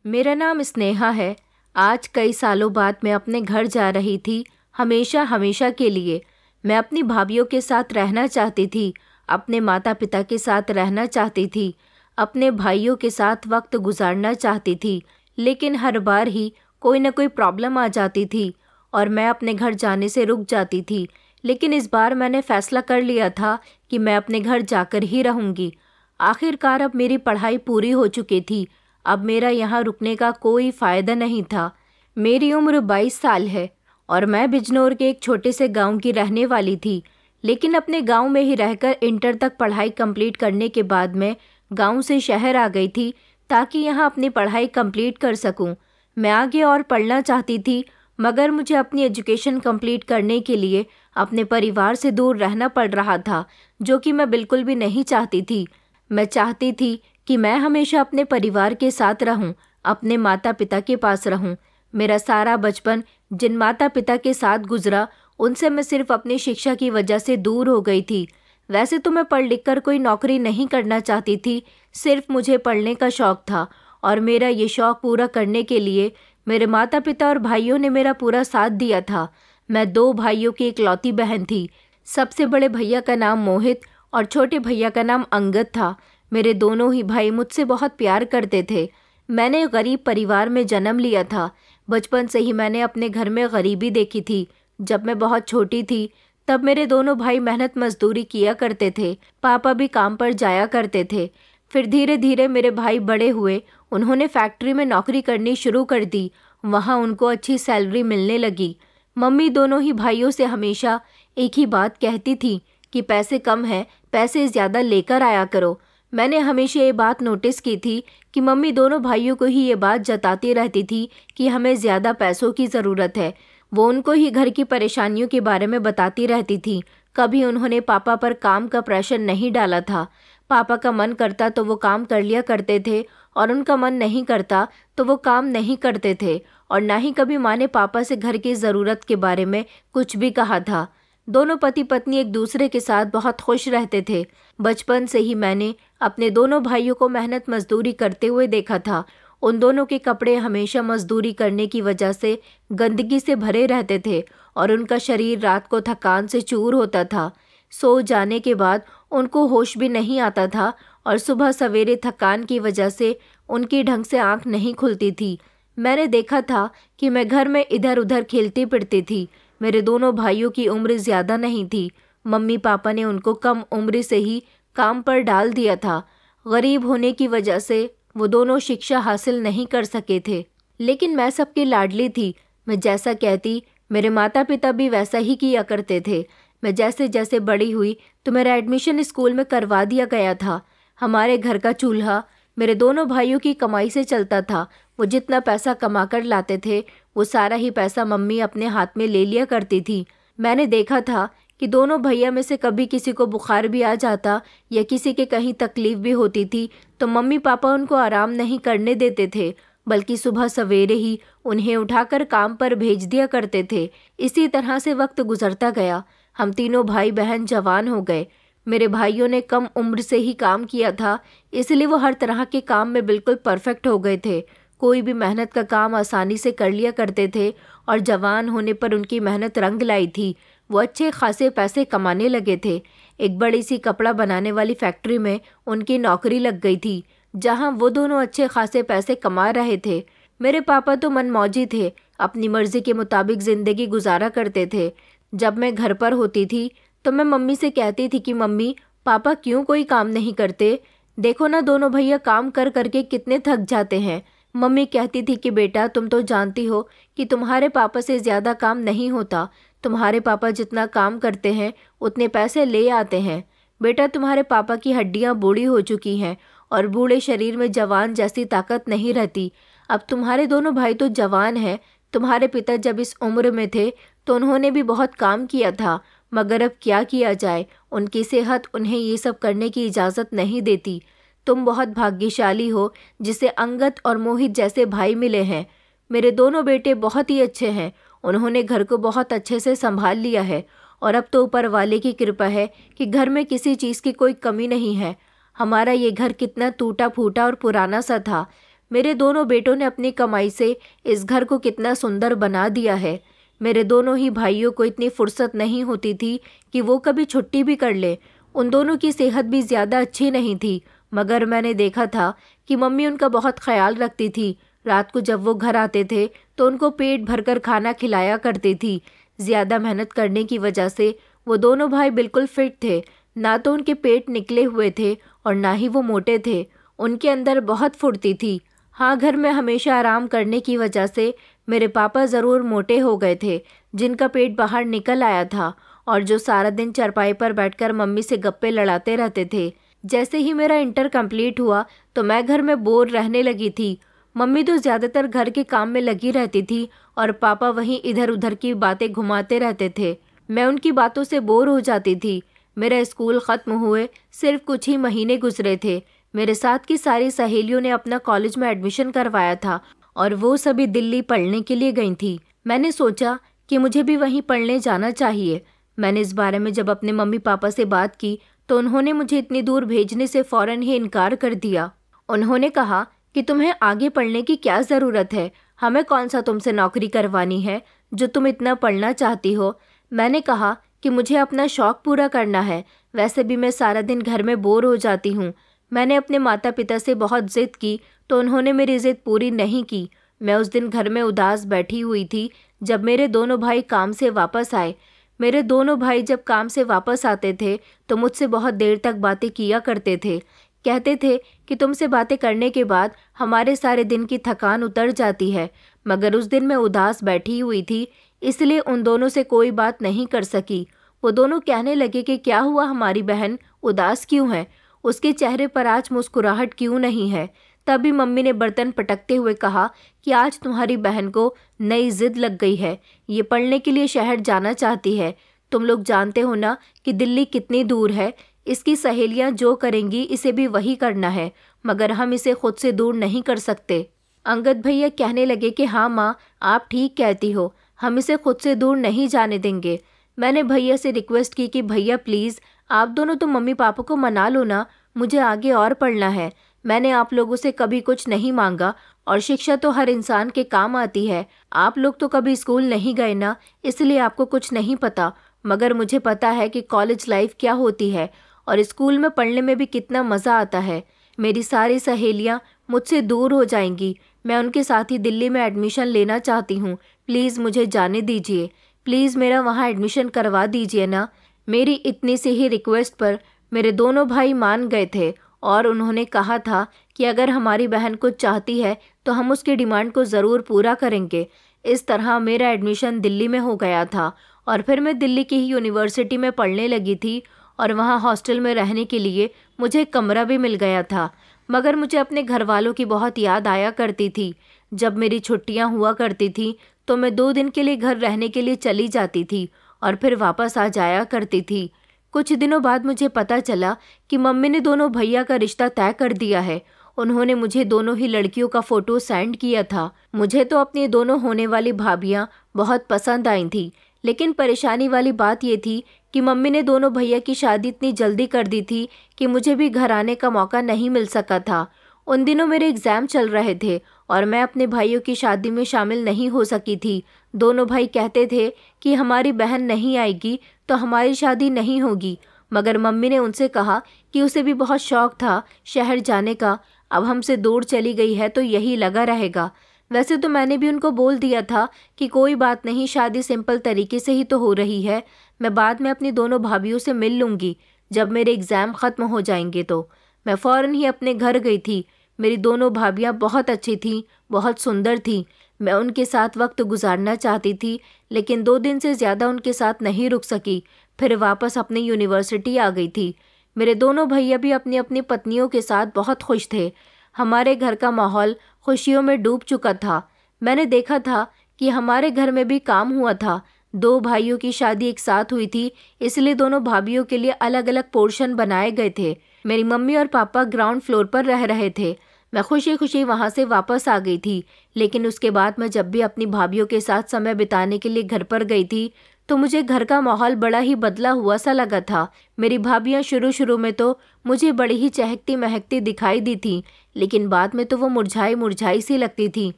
मेरा नाम स्नेहा है। आज कई सालों बाद मैं अपने घर जा रही थी, हमेशा हमेशा के लिए। मैं अपनी भाभीयों के साथ रहना चाहती थी, अपने माता पिता के साथ रहना चाहती थी, अपने भाइयों के साथ वक्त गुजारना चाहती थी। लेकिन हर बार ही कोई न कोई प्रॉब्लम आ जाती थी और मैं अपने घर जाने से रुक जाती थी। लेकिन इस बार मैंने फैसला कर लिया था कि मैं अपने घर जाकर ही रहूँगी। आखिरकार अब मेरी पढ़ाई पूरी हो चुकी थी। अब मेरा यहाँ रुकने का कोई फ़ायदा नहीं था। मेरी उम्र 22 साल है और मैं बिजनौर के एक छोटे से गांव की रहने वाली थी। लेकिन अपने गांव में ही रहकर इंटर तक पढ़ाई कंप्लीट करने के बाद मैं गांव से शहर आ गई थी ताकि यहाँ अपनी पढ़ाई कंप्लीट कर सकूं। मैं आगे और पढ़ना चाहती थी, मगर मुझे अपनी एजुकेशन कंप्लीट करने के लिए अपने परिवार से दूर रहना पड़ रहा था, जो कि मैं बिल्कुल भी नहीं चाहती थी। मैं चाहती थी कि मैं हमेशा अपने परिवार के साथ रहूं, अपने माता पिता के पास रहूं। मेरा सारा बचपन जिन माता पिता के साथ गुजरा, उनसे मैं सिर्फ अपनी शिक्षा की वजह से दूर हो गई थी। वैसे तो मैं पढ़ लिख कर कोई नौकरी नहीं करना चाहती थी, सिर्फ मुझे पढ़ने का शौक़ था और मेरा ये शौक़ पूरा करने के लिए मेरे माता पिता और भाइयों ने मेरा पूरा साथ दिया था। मैं 2 भाइयों की इकलौती बहन थी। सबसे बड़े भैया का नाम मोहित और छोटे भैया का नाम अंगद था। मेरे दोनों ही भाई मुझसे बहुत प्यार करते थे। मैंने गरीब परिवार में जन्म लिया था। बचपन से ही मैंने अपने घर में गरीबी देखी थी। जब मैं बहुत छोटी थी तब मेरे दोनों भाई मेहनत मजदूरी किया करते थे। पापा भी काम पर जाया करते थे। फिर धीरे धीरे मेरे भाई बड़े हुए। उन्होंने फैक्ट्री में नौकरी करनी शुरू कर दी। वहाँ उनको अच्छी सैलरी मिलने लगी। मम्मी दोनों ही भाइयों से हमेशा एक ही बात कहती थी कि पैसे कम हैं, पैसे ज़्यादा लेकर आया करो। मैंने हमेशा ये बात नोटिस की थी कि मम्मी दोनों भाइयों को ही ये बात जताती रहती थी कि हमें ज़्यादा पैसों की ज़रूरत है। वो उनको ही घर की परेशानियों के बारे में बताती रहती थी। कभी उन्होंने पापा पर काम का प्रेशर नहीं डाला था। पापा का मन करता तो वो काम कर लिया करते थे और उनका मन नहीं करता तो वो काम नहीं करते थे। और ना ही कभी माँ ने पापा से घर की ज़रूरत के बारे में कुछ भी कहा था। दोनों पति पत्नी एक दूसरे के साथ बहुत खुश रहते थे। बचपन से ही मैंने अपने दोनों भाइयों को मेहनत मजदूरी करते हुए देखा था। उन दोनों के कपड़े हमेशा मजदूरी करने की वजह से गंदगी से भरे रहते थे और उनका शरीर रात को थकान से चूर होता था। सो जाने के बाद उनको होश भी नहीं आता था और सुबह सवेरे थकान की वजह से उनकी ढंग से आंख नहीं खुलती थी। मैंने देखा था कि मैं घर में इधर उधर खेलती फिरती थी। मेरे दोनों भाइयों की उम्र ज़्यादा नहीं थी। मम्मी पापा ने उनको कम उम्र से ही काम पर डाल दिया था। गरीब होने की वजह से वो दोनों शिक्षा हासिल नहीं कर सके थे। लेकिन मैं सबकी लाडली थी। मैं जैसा कहती मेरे माता पिता भी वैसा ही किया करते थे। मैं जैसे जैसे बड़ी हुई तो मेरा एडमिशन स्कूल में करवा दिया गया था। हमारे घर का चूल्हा मेरे दोनों भाइयों की कमाई से चलता था। वो जितना पैसा कमा कर लाते थे वो सारा ही पैसा मम्मी अपने हाथ में ले लिया करती थी। मैंने देखा था कि दोनों भैया में से कभी किसी को बुखार भी आ जाता या किसी के कहीं तकलीफ भी होती थी तो मम्मी पापा उनको आराम नहीं करने देते थे, बल्कि सुबह सवेरे ही उन्हें उठाकर काम पर भेज दिया करते थे। इसी तरह से वक्त गुजरता गया। हम तीनों भाई बहन जवान हो गए। मेरे भाइयों ने कम उम्र से ही काम किया था, इसलिए वो हर तरह के काम में बिल्कुल परफेक्ट हो गए थे। कोई भी मेहनत का काम आसानी से कर लिया करते थे और जवान होने पर उनकी मेहनत रंग लाई थी। वो अच्छे खासे पैसे कमाने लगे थे। एक बड़ी सी कपड़ा बनाने वाली फैक्ट्री में उनकी नौकरी लग गई थी, जहां वो दोनों अच्छे खासे पैसे कमा रहे थे। मेरे पापा तो मनमौजी थे, अपनी मर्जी के मुताबिक ज़िंदगी गुजारा करते थे। जब मैं घर पर होती थी तो मैं मम्मी से कहती थी कि मम्मी पापा क्यों कोई काम नहीं करते, देखो ना दोनों भैया काम कर करके कितने थक जाते हैं। मम्मी कहती थी कि बेटा तुम तो जानती हो कि तुम्हारे पापा से ज़्यादा काम नहीं होता। तुम्हारे पापा जितना काम करते हैं उतने पैसे ले आते हैं। बेटा तुम्हारे पापा की हड्डियां बूढ़ी हो चुकी हैं और बूढ़े शरीर में जवान जैसी ताकत नहीं रहती। अब तुम्हारे दोनों भाई तो जवान हैं। तुम्हारे पिता जब इस उम्र में थे तो उन्होंने भी बहुत काम किया था, मगर अब क्या किया जाए, उनकी सेहत उन्हें ये सब करने की इजाज़त नहीं देती। तुम बहुत भाग्यशाली हो जिसे अंगद और मोहित जैसे भाई मिले हैं। मेरे दोनों बेटे बहुत ही अच्छे हैं। उन्होंने घर को बहुत अच्छे से संभाल लिया है और अब तो ऊपर वाले की कृपा है कि घर में किसी चीज़ की कोई कमी नहीं है। हमारा ये घर कितना टूटा फूटा और पुराना सा था। मेरे दोनों बेटों ने अपनी कमाई से इस घर को कितना सुंदर बना दिया है। मेरे दोनों ही भाइयों को इतनी फुर्सत नहीं होती थी कि वो कभी छुट्टी भी कर ले। उन दोनों की सेहत भी ज़्यादा अच्छी नहीं थी, मगर मैंने देखा था कि मम्मी उनका बहुत ख्याल रखती थी। रात को जब वो घर आते थे तो उनको पेट भरकर खाना खिलाया करती थी। ज़्यादा मेहनत करने की वजह से वो दोनों भाई बिल्कुल फिट थे। ना तो उनके पेट निकले हुए थे और ना ही वो मोटे थे। उनके अंदर बहुत फुर्ती थी। हाँ, घर में हमेशा आराम करने की वजह से मेरे पापा ज़रूर मोटे हो गए थे, जिनका पेट बाहर निकल आया था और जो सारा दिन चारपाई पर बैठकर मम्मी से गप्पे लड़ाते रहते थे। जैसे ही मेरा इंटर कंप्लीट हुआ तो मैं घर में बोर रहने लगी थी। मम्मी तो ज़्यादातर घर के काम में लगी रहती थी और पापा वहीं इधर उधर की बातें घुमाते रहते थे। मैं उनकी बातों से बोर हो जाती थी। मेरा स्कूल ख़त्म हुए सिर्फ कुछ ही महीने गुजरे थे। मेरे साथ की सारी सहेलियों ने अपना कॉलेज में एडमिशन करवाया था और वो सभी दिल्ली पढ़ने के लिए गई थी। मैंने सोचा कि मुझे भी वहीं पढ़ने जाना चाहिए। मैंने इस बारे में जब अपने मम्मी पापा से बात की तो उन्होंने मुझे इतनी दूर भेजने से फ़ौरन ही इनकार कर दिया। उन्होंने कहा कि तुम्हें आगे पढ़ने की क्या ज़रूरत है, हमें कौन सा तुमसे नौकरी करवानी है जो तुम इतना पढ़ना चाहती हो। मैंने कहा कि मुझे अपना शौक़ पूरा करना है, वैसे भी मैं सारा दिन घर में बोर हो जाती हूँ। मैंने अपने माता पिता से बहुत ज़िद की तो उन्होंने मेरी ज़िद पूरी नहीं की। मैं उस दिन घर में उदास बैठी हुई थी जब मेरे दोनों भाई काम से वापस आए। मेरे दोनों भाई जब काम से वापस आते थे तो मुझसे बहुत देर तक बातें किया करते थे। कहते थे कि तुमसे बातें करने के बाद हमारे सारे दिन की थकान उतर जाती है। मगर उस दिन मैं उदास बैठी हुई थी, इसलिए उन दोनों से कोई बात नहीं कर सकी। वो दोनों कहने लगे कि क्या हुआ, हमारी बहन उदास क्यों है, उसके चेहरे पर आज मुस्कुराहट क्यों नहीं है। तभी मम्मी ने बर्तन पटकते हुए कहा कि आज तुम्हारी बहन को नई जिद लग गई है, ये पढ़ने के लिए शहर जाना चाहती है। तुम लोग जानते हो ना कि दिल्ली कितनी दूर है। इसकी सहेलियां जो करेंगी इसे भी वही करना है, मगर हम इसे खुद से दूर नहीं कर सकते। अंगद भैया कहने लगे कि हाँ माँ, आप ठीक कहती हो, हम इसे खुद से दूर नहीं जाने देंगे। मैंने भैया से रिक्वेस्ट की कि भैया प्लीज़ आप दोनों तो मम्मी पापा को मना लो ना, मुझे आगे और पढ़ना है। मैंने आप लोगों से कभी कुछ नहीं मांगा और शिक्षा तो हर इंसान के काम आती है। आप लोग तो कभी स्कूल नहीं गए ना, इसलिए आपको कुछ नहीं पता, मगर मुझे पता है कि कॉलेज लाइफ क्या होती है और स्कूल में पढ़ने में भी कितना मज़ा आता है। मेरी सारी सहेलियाँ मुझसे दूर हो जाएंगी। मैं उनके साथ ही दिल्ली में एडमिशन लेना चाहती हूँ। प्लीज़ मुझे जाने दीजिए, प्लीज़ मेरा वहाँ एडमिशन करवा दीजिए ना। मेरी इतनी सी ही रिक्वेस्ट पर मेरे दोनों भाई मान गए थे और उन्होंने कहा था कि अगर हमारी बहन कुछ चाहती है तो हम उसकी डिमांड को ज़रूर पूरा करेंगे। इस तरह मेरा एडमिशन दिल्ली में हो गया था और फिर मैं दिल्ली की ही यूनिवर्सिटी में पढ़ने लगी थी और वहाँ हॉस्टल में रहने के लिए मुझे कमरा भी मिल गया था। मगर मुझे अपने घर वालों की बहुत याद आया करती थी। जब मेरी छुट्टियाँ हुआ करती थी तो मैं 2 दिन के लिए घर रहने के लिए चली जाती थी और फिर वापस आ जाया करती थी। कुछ दिनों बाद मुझे पता चला कि मम्मी ने दोनों भैया का रिश्ता तय कर दिया है। उन्होंने मुझे दोनों ही लड़कियों का फ़ोटो सेंड किया था। मुझे तो अपनी दोनों होने वाली भाभियाँ बहुत पसंद आई थी, लेकिन परेशानी वाली बात ये थी कि मम्मी ने दोनों भैया की शादी इतनी जल्दी कर दी थी कि मुझे भी घर आने का मौका नहीं मिल सका था। उन दिनों मेरे एग्ज़ाम चल रहे थे और मैं अपने भाइयों की शादी में शामिल नहीं हो सकी थी। दोनों भाई कहते थे कि हमारी बहन नहीं आएगी तो हमारी शादी नहीं होगी, मगर मम्मी ने उनसे कहा कि उसे भी बहुत शौक़ था शहर जाने का। अब हमसे दूर चली गई है तो यही लगा रहेगा। वैसे तो मैंने भी उनको बोल दिया था कि कोई बात नहीं, शादी सिंपल तरीके से ही तो हो रही है। मैं बाद में अपनी दोनों भाभियों से मिल लूँगी जब मेरे एग्ज़ाम ख़त्म हो जाएंगे। तो मैं फ़ौरन ही अपने घर गई थी। मेरी दोनों भाभियाँ बहुत अच्छी थीं, बहुत सुंदर थीं। मैं उनके साथ वक्त गुजारना चाहती थी, लेकिन 2 दिन से ज़्यादा उनके साथ नहीं रुक सकी। फिर वापस अपनी यूनिवर्सिटी आ गई थी। मेरे दोनों भैया भी अपनी अपनी पत्नियों के साथ बहुत खुश थे। हमारे घर का माहौल खुशियों में डूब चुका था। मैंने देखा था कि हमारे घर में भी काम हुआ था। 2 भाइयों की शादी एक साथ हुई थी, इसलिए दोनों भाभियों के लिए अलग अलग पोर्शन बनाए गए थे। मेरी मम्मी और पापा ग्राउंड फ्लोर पर रह रहे थे। मैं खुशी खुशी वहाँ से वापस आ गई थी, लेकिन उसके बाद मैं जब भी अपनी भाभियों के साथ समय बिताने के लिए घर पर गई थी तो मुझे घर का माहौल बड़ा ही बदला हुआ सा लगा था। मेरी भाभियाँ शुरू शुरू में तो मुझे बड़ी ही चहकती महकती दिखाई दी थी, लेकिन बाद में तो वो मुरझाई मुरझाई सी लगती थी।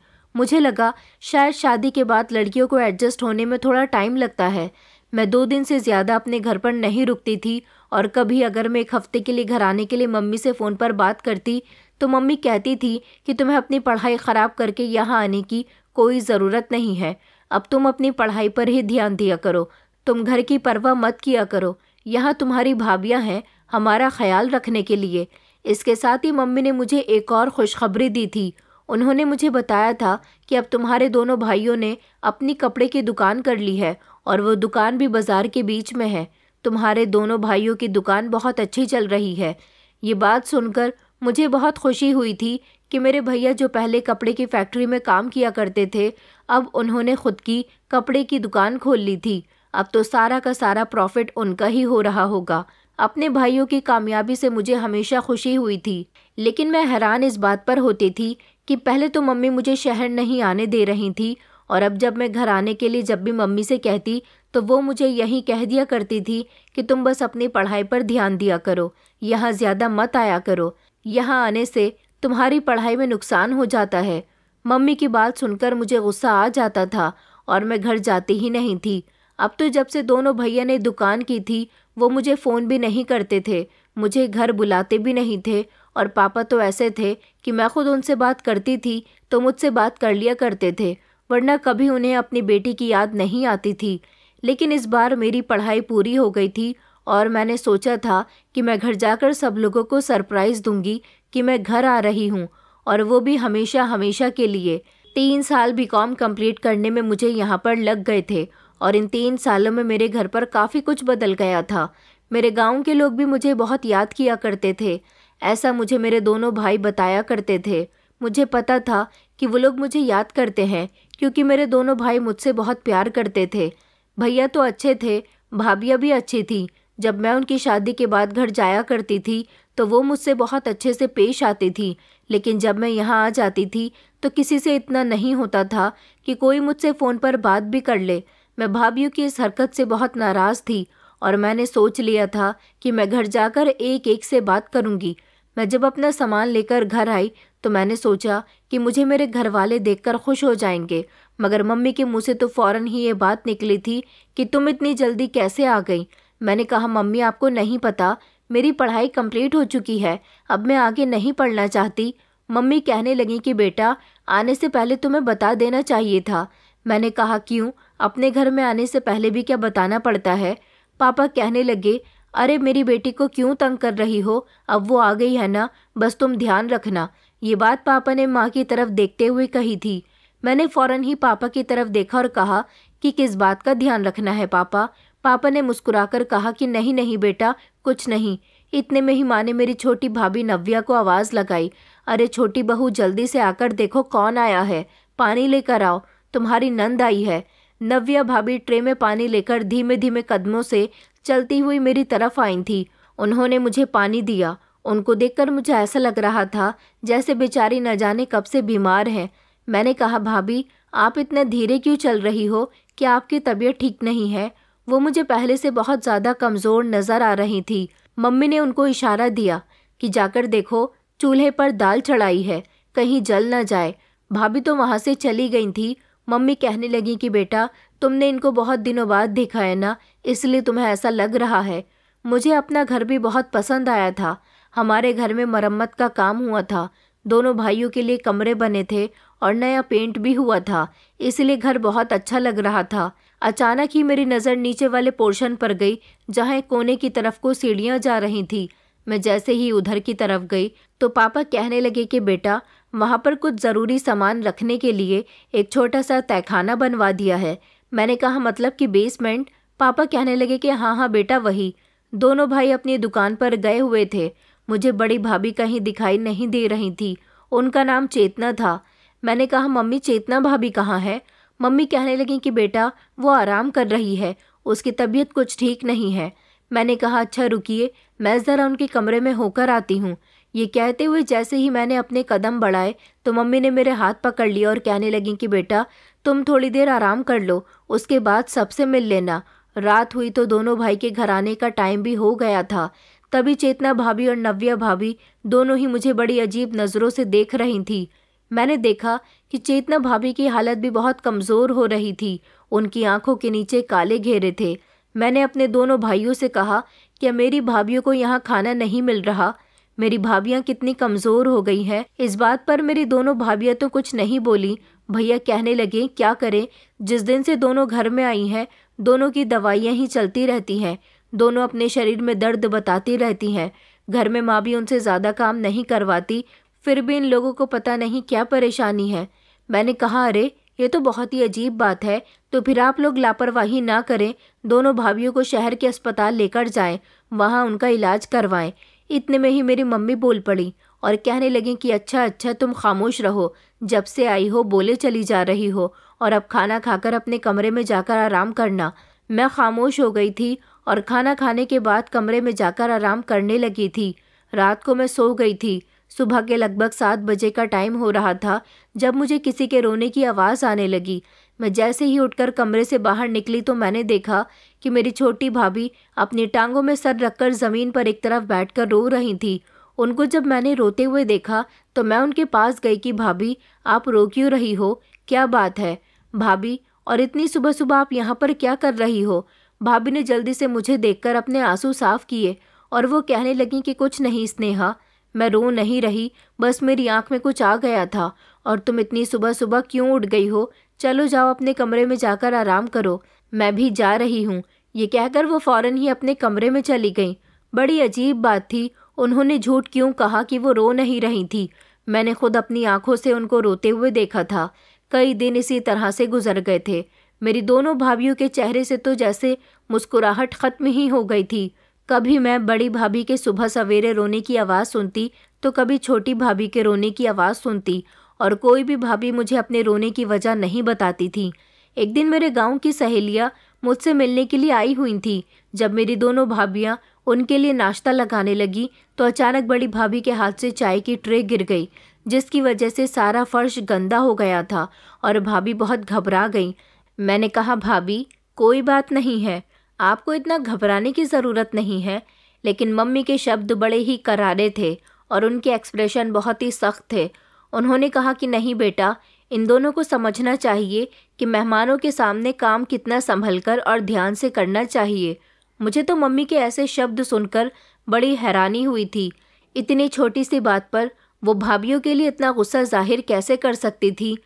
मुझे लगा शायद शादी के बाद लड़कियों को एडजस्ट होने में थोड़ा टाइम लगता है। मैं 2 दिन से ज़्यादा अपने घर पर नहीं रुकती थी, और कभी अगर मैं 1 हफ्ते के लिए घर आने के लिए मम्मी से फ़ोन पर बात करती तो मम्मी कहती थी कि तुम्हें अपनी पढ़ाई ख़राब करके यहाँ आने की कोई ज़रूरत नहीं है। अब तुम अपनी पढ़ाई पर ही ध्यान दिया करो, तुम घर की परवाह मत किया करो। यहाँ तुम्हारी भाभियाँ हैं हमारा ख्याल रखने के लिए। इसके साथ ही मम्मी ने मुझे एक और खुशखबरी दी थी। उन्होंने मुझे बताया था कि अब तुम्हारे दोनों भाइयों ने अपनी कपड़े की दुकान कर ली है, और वो दुकान भी बाज़ार के बीच में है। तुम्हारे दोनों भाइयों की दुकान बहुत अच्छी चल रही है। ये बात सुनकर मुझे बहुत खुशी हुई थी कि मेरे भैया जो पहले कपड़े की फैक्ट्री में काम किया करते थे, अब उन्होंने खुद की कपड़े की दुकान खोल ली थी। अब तो सारा का सारा प्रॉफिट उनका ही हो रहा होगा। अपने भाइयों की कामयाबी से मुझे हमेशा खुशी हुई थी, लेकिन मैं हैरान इस बात पर होती थी कि पहले तो मम्मी मुझे शहर नहीं आने दे रही थी, और अब जब मैं घर आने के लिए जब भी मम्मी से कहती तो वो मुझे यही कह दिया करती थी कि तुम बस अपनी पढ़ाई पर ध्यान दिया करो, यहाँ ज़्यादा मत आया करो, यहाँ आने से तुम्हारी पढ़ाई में नुकसान हो जाता है। मम्मी की बात सुनकर मुझे गुस्सा आ जाता था और मैं घर जाती ही नहीं थी। अब तो जब से दोनों भैया ने दुकान की थी वो मुझे फ़ोन भी नहीं करते थे, मुझे घर बुलाते भी नहीं थे, और पापा तो ऐसे थे कि मैं खुद उनसे बात करती थी तो मुझसे बात कर लिया करते थे, वरना कभी उन्हें अपनी बेटी की याद नहीं आती थी। लेकिन इस बार मेरी पढ़ाई पूरी हो गई थी और मैंने सोचा था कि मैं घर जाकर सब लोगों को सरप्राइज़ दूंगी कि मैं घर आ रही हूँ, और वो भी हमेशा हमेशा के लिए। 3 साल बीकॉम कंप्लीट करने में मुझे यहाँ पर लग गए थे, और इन 3 सालों में मेरे घर पर काफ़ी कुछ बदल गया था। मेरे गांव के लोग भी मुझे बहुत याद किया करते थे, ऐसा मुझे मेरे दोनों भाई बताया करते थे। मुझे पता था कि वो लोग मुझे याद करते हैं क्योंकि मेरे दोनों भाई मुझसे बहुत प्यार करते थे। भैया तो अच्छे थे, भाभियाँ भी अच्छी थी। जब मैं उनकी शादी के बाद घर जाया करती थी तो वो मुझसे बहुत अच्छे से पेश आती थी, लेकिन जब मैं यहाँ आ जाती थी तो किसी से इतना नहीं होता था कि कोई मुझसे फ़ोन पर बात भी कर ले। मैं भाभियों की इस हरकत से बहुत नाराज़ थी और मैंने सोच लिया था कि मैं घर जाकर एक एक से बात करूँगी। मैं जब अपना सामान लेकर घर आई तो मैंने सोचा कि मुझे मेरे घर वाले देखकर खुश हो जाएंगे, मगर मम्मी के मुंह से तो फ़ौरन ही ये बात निकली थी कि तुम इतनी जल्दी कैसे आ गई। मैंने कहा मम्मी आपको नहीं पता, मेरी पढ़ाई कंप्लीट हो चुकी है, अब मैं आगे नहीं पढ़ना चाहती। मम्मी कहने लगी कि बेटा आने से पहले तुम्हें बता देना चाहिए था। मैंने कहा क्यों, अपने घर में आने से पहले भी क्या बताना पड़ता है। पापा कहने लगे अरे मेरी बेटी को क्यों तंग कर रही हो, अब वो आ गई है ना, बस तुम ध्यान रखना। ये बात पापा ने माँ की तरफ देखते हुए कही थी। मैंने फ़ौरन ही पापा की तरफ देखा और कहा कि किस बात का ध्यान रखना है पापा। पापा ने मुस्कुराकर कहा कि नहीं नहीं बेटा कुछ नहीं। इतने में ही माँ ने मेरी छोटी भाभी नव्या को आवाज़ लगाई, अरे छोटी बहू जल्दी से आकर देखो कौन आया है, पानी लेकर आओ, तुम्हारी नंद आई है। नव्या भाभी ट्रे में पानी लेकर धीमे धीमे कदमों से चलती हुई मेरी तरफ आई थी। उन्होंने मुझे पानी दिया। उनको देखकर मुझे ऐसा लग रहा था जैसे बेचारी न जाने कब से बीमार हैं। मैंने कहा भाभी आप इतना धीरे क्यों चल रही हो, क्या आपकी तबीयत ठीक नहीं है। वो मुझे पहले से बहुत ज़्यादा कमज़ोर नज़र आ रही थी। मम्मी ने उनको इशारा दिया कि जाकर देखो चूल्हे पर दाल चढ़ाई है, कहीं जल न जाए। भाभी तो वहाँ से चली गई थी। मम्मी कहने लगी कि बेटा तुमने इनको बहुत दिनों बाद देखा है ना, इसलिए तुम्हें ऐसा लग रहा है। मुझे अपना घर भी बहुत पसंद आया था। हमारे घर में मरम्मत का काम हुआ था, दोनों भाइयों के लिए कमरे बने थे और नया पेंट भी हुआ था, इसलिए घर बहुत अच्छा लग रहा था। अचानक ही मेरी नज़र नीचे वाले पोर्शन पर गई जहाँ एक कोने की तरफ को सीढ़ियाँ जा रही थी। मैं जैसे ही उधर की तरफ गई तो पापा कहने लगे कि बेटा वहाँ पर कुछ ज़रूरी सामान रखने के लिए एक छोटा सा तहखाना बनवा दिया है। मैंने कहा मतलब कि बेसमेंट। पापा कहने लगे कि हाँ हाँ बेटा वही। दोनों भाई अपनी दुकान पर गए हुए थे। मुझे बड़ी भाभी कहीं दिखाई नहीं दे रही थी, उनका नाम चेतना था। मैंने कहा मम्मी चेतना भाभी कहाँ है। मम्मी कहने लगी कि बेटा वो आराम कर रही है, उसकी तबीयत कुछ ठीक नहीं है। मैंने कहा अच्छा रुकिए, मैं ज़रा उनके कमरे में होकर आती हूँ। ये कहते हुए जैसे ही मैंने अपने कदम बढ़ाए तो मम्मी ने मेरे हाथ पकड़ लिया और कहने लगी कि बेटा तुम थोड़ी देर आराम कर लो, उसके बाद सबसे मिल लेना। रात हुई तो दोनों भाई के घर आने का टाइम भी हो गया था। तभी चेतना भाभी और नव्या भाभी दोनों ही मुझे बड़ी अजीब नज़रों से देख रही थी। मैंने देखा कि चेतना भाभी की हालत भी बहुत कमज़ोर हो रही थी। उनकी आंखों के नीचे काले घेरे थे। मैंने अपने दोनों भाइयों से कहा, क्या मेरी भाभीियों को यहाँ खाना नहीं मिल रहा? मेरी भाभियाँ कितनी कमज़ोर हो गई हैं। इस बात पर मेरी दोनों भाभियाँ तो कुछ नहीं बोली। भैया कहने लगे, क्या करें, जिस दिन से दोनों घर में आई हैं दोनों की दवाइयाँ ही चलती रहती हैं। दोनों अपने शरीर में दर्द बताती रहती हैं। घर में माँ भी उनसे ज़्यादा काम नहीं करवाती, फिर भी इन लोगों को पता नहीं क्या परेशानी है। मैंने कहा, अरे ये तो बहुत ही अजीब बात है, तो फिर आप लोग लापरवाही ना करें, दोनों भाभियों को शहर के अस्पताल लेकर जाएं, वहाँ उनका इलाज करवाएं। इतने में ही मेरी मम्मी बोल पड़ी और कहने लगी कि अच्छा अच्छा तुम खामोश रहो, जब से आई हो बोले चली जा रही हो, और अब खाना खाकर अपने कमरे में जाकर आराम करना। मैं खामोश हो गई थी और खाना खाने के बाद कमरे में जाकर आराम करने लगी थी। रात को मैं सो गई थी। सुबह के लगभग 7 बजे का टाइम हो रहा था जब मुझे किसी के रोने की आवाज़ आने लगी। मैं जैसे ही उठकर कमरे से बाहर निकली तो मैंने देखा कि मेरी छोटी भाभी अपनी टांगों में सर रखकर ज़मीन पर एक तरफ बैठकर रो रही थी। उनको जब मैंने रोते हुए देखा तो मैं उनके पास गई कि भाभी आप रो क्यों रही हो, क्या बात है? भाभी, और इतनी सुबह सुबह आप यहाँ पर क्या कर रही हो? भाभी ने जल्दी से मुझे देखकर अपने आंसू साफ किए और वो कहने लगी कि कुछ नहीं स्नेहा, मैं रो नहीं रही, बस मेरी आंख में कुछ आ गया था। और तुम इतनी सुबह सुबह क्यों उठ गई हो? चलो जाओ अपने कमरे में जाकर आराम करो, मैं भी जा रही हूँ। ये कहकर वो फौरन ही अपने कमरे में चली गई। बड़ी अजीब बात थी, उन्होंने झूठ क्यों कहा कि वो रो नहीं रही थी? मैंने खुद अपनी आंखों से उनको रोते हुए देखा था। कई दिन इसी तरह से गुजर गए थे। मेरी दोनों भाभियों के चेहरे से तो जैसे मुस्कुराहट खत्म ही हो गई थी। कभी मैं बड़ी भाभी के सुबह सवेरे रोने की आवाज़ सुनती तो कभी छोटी भाभी के रोने की आवाज़ सुनती, और कोई भी भाभी मुझे अपने रोने की वजह नहीं बताती थी। एक दिन मेरे गांव की सहेलियां मुझसे मिलने के लिए आई हुई थी। जब मेरी दोनों भाभियां उनके लिए नाश्ता लगाने लगी तो अचानक बड़ी भाभी के हाथ से चाय की ट्रे गिर गई, जिसकी वजह से सारा फर्श गंदा हो गया था और भाभी बहुत घबरा गई। मैंने कहा, भाभी कोई बात नहीं है, आपको इतना घबराने की ज़रूरत नहीं है। लेकिन मम्मी के शब्द बड़े ही करारे थे और उनके एक्सप्रेशन बहुत ही सख्त थे। उन्होंने कहा कि नहीं बेटा, इन दोनों को समझना चाहिए कि मेहमानों के सामने काम कितना संभलकर और ध्यान से करना चाहिए। मुझे तो मम्मी के ऐसे शब्द सुनकर बड़ी हैरानी हुई थी। इतनी छोटी सी बात पर वो भाभीियों के लिए इतना गुस्सा जाहिर कैसे कर सकती थी?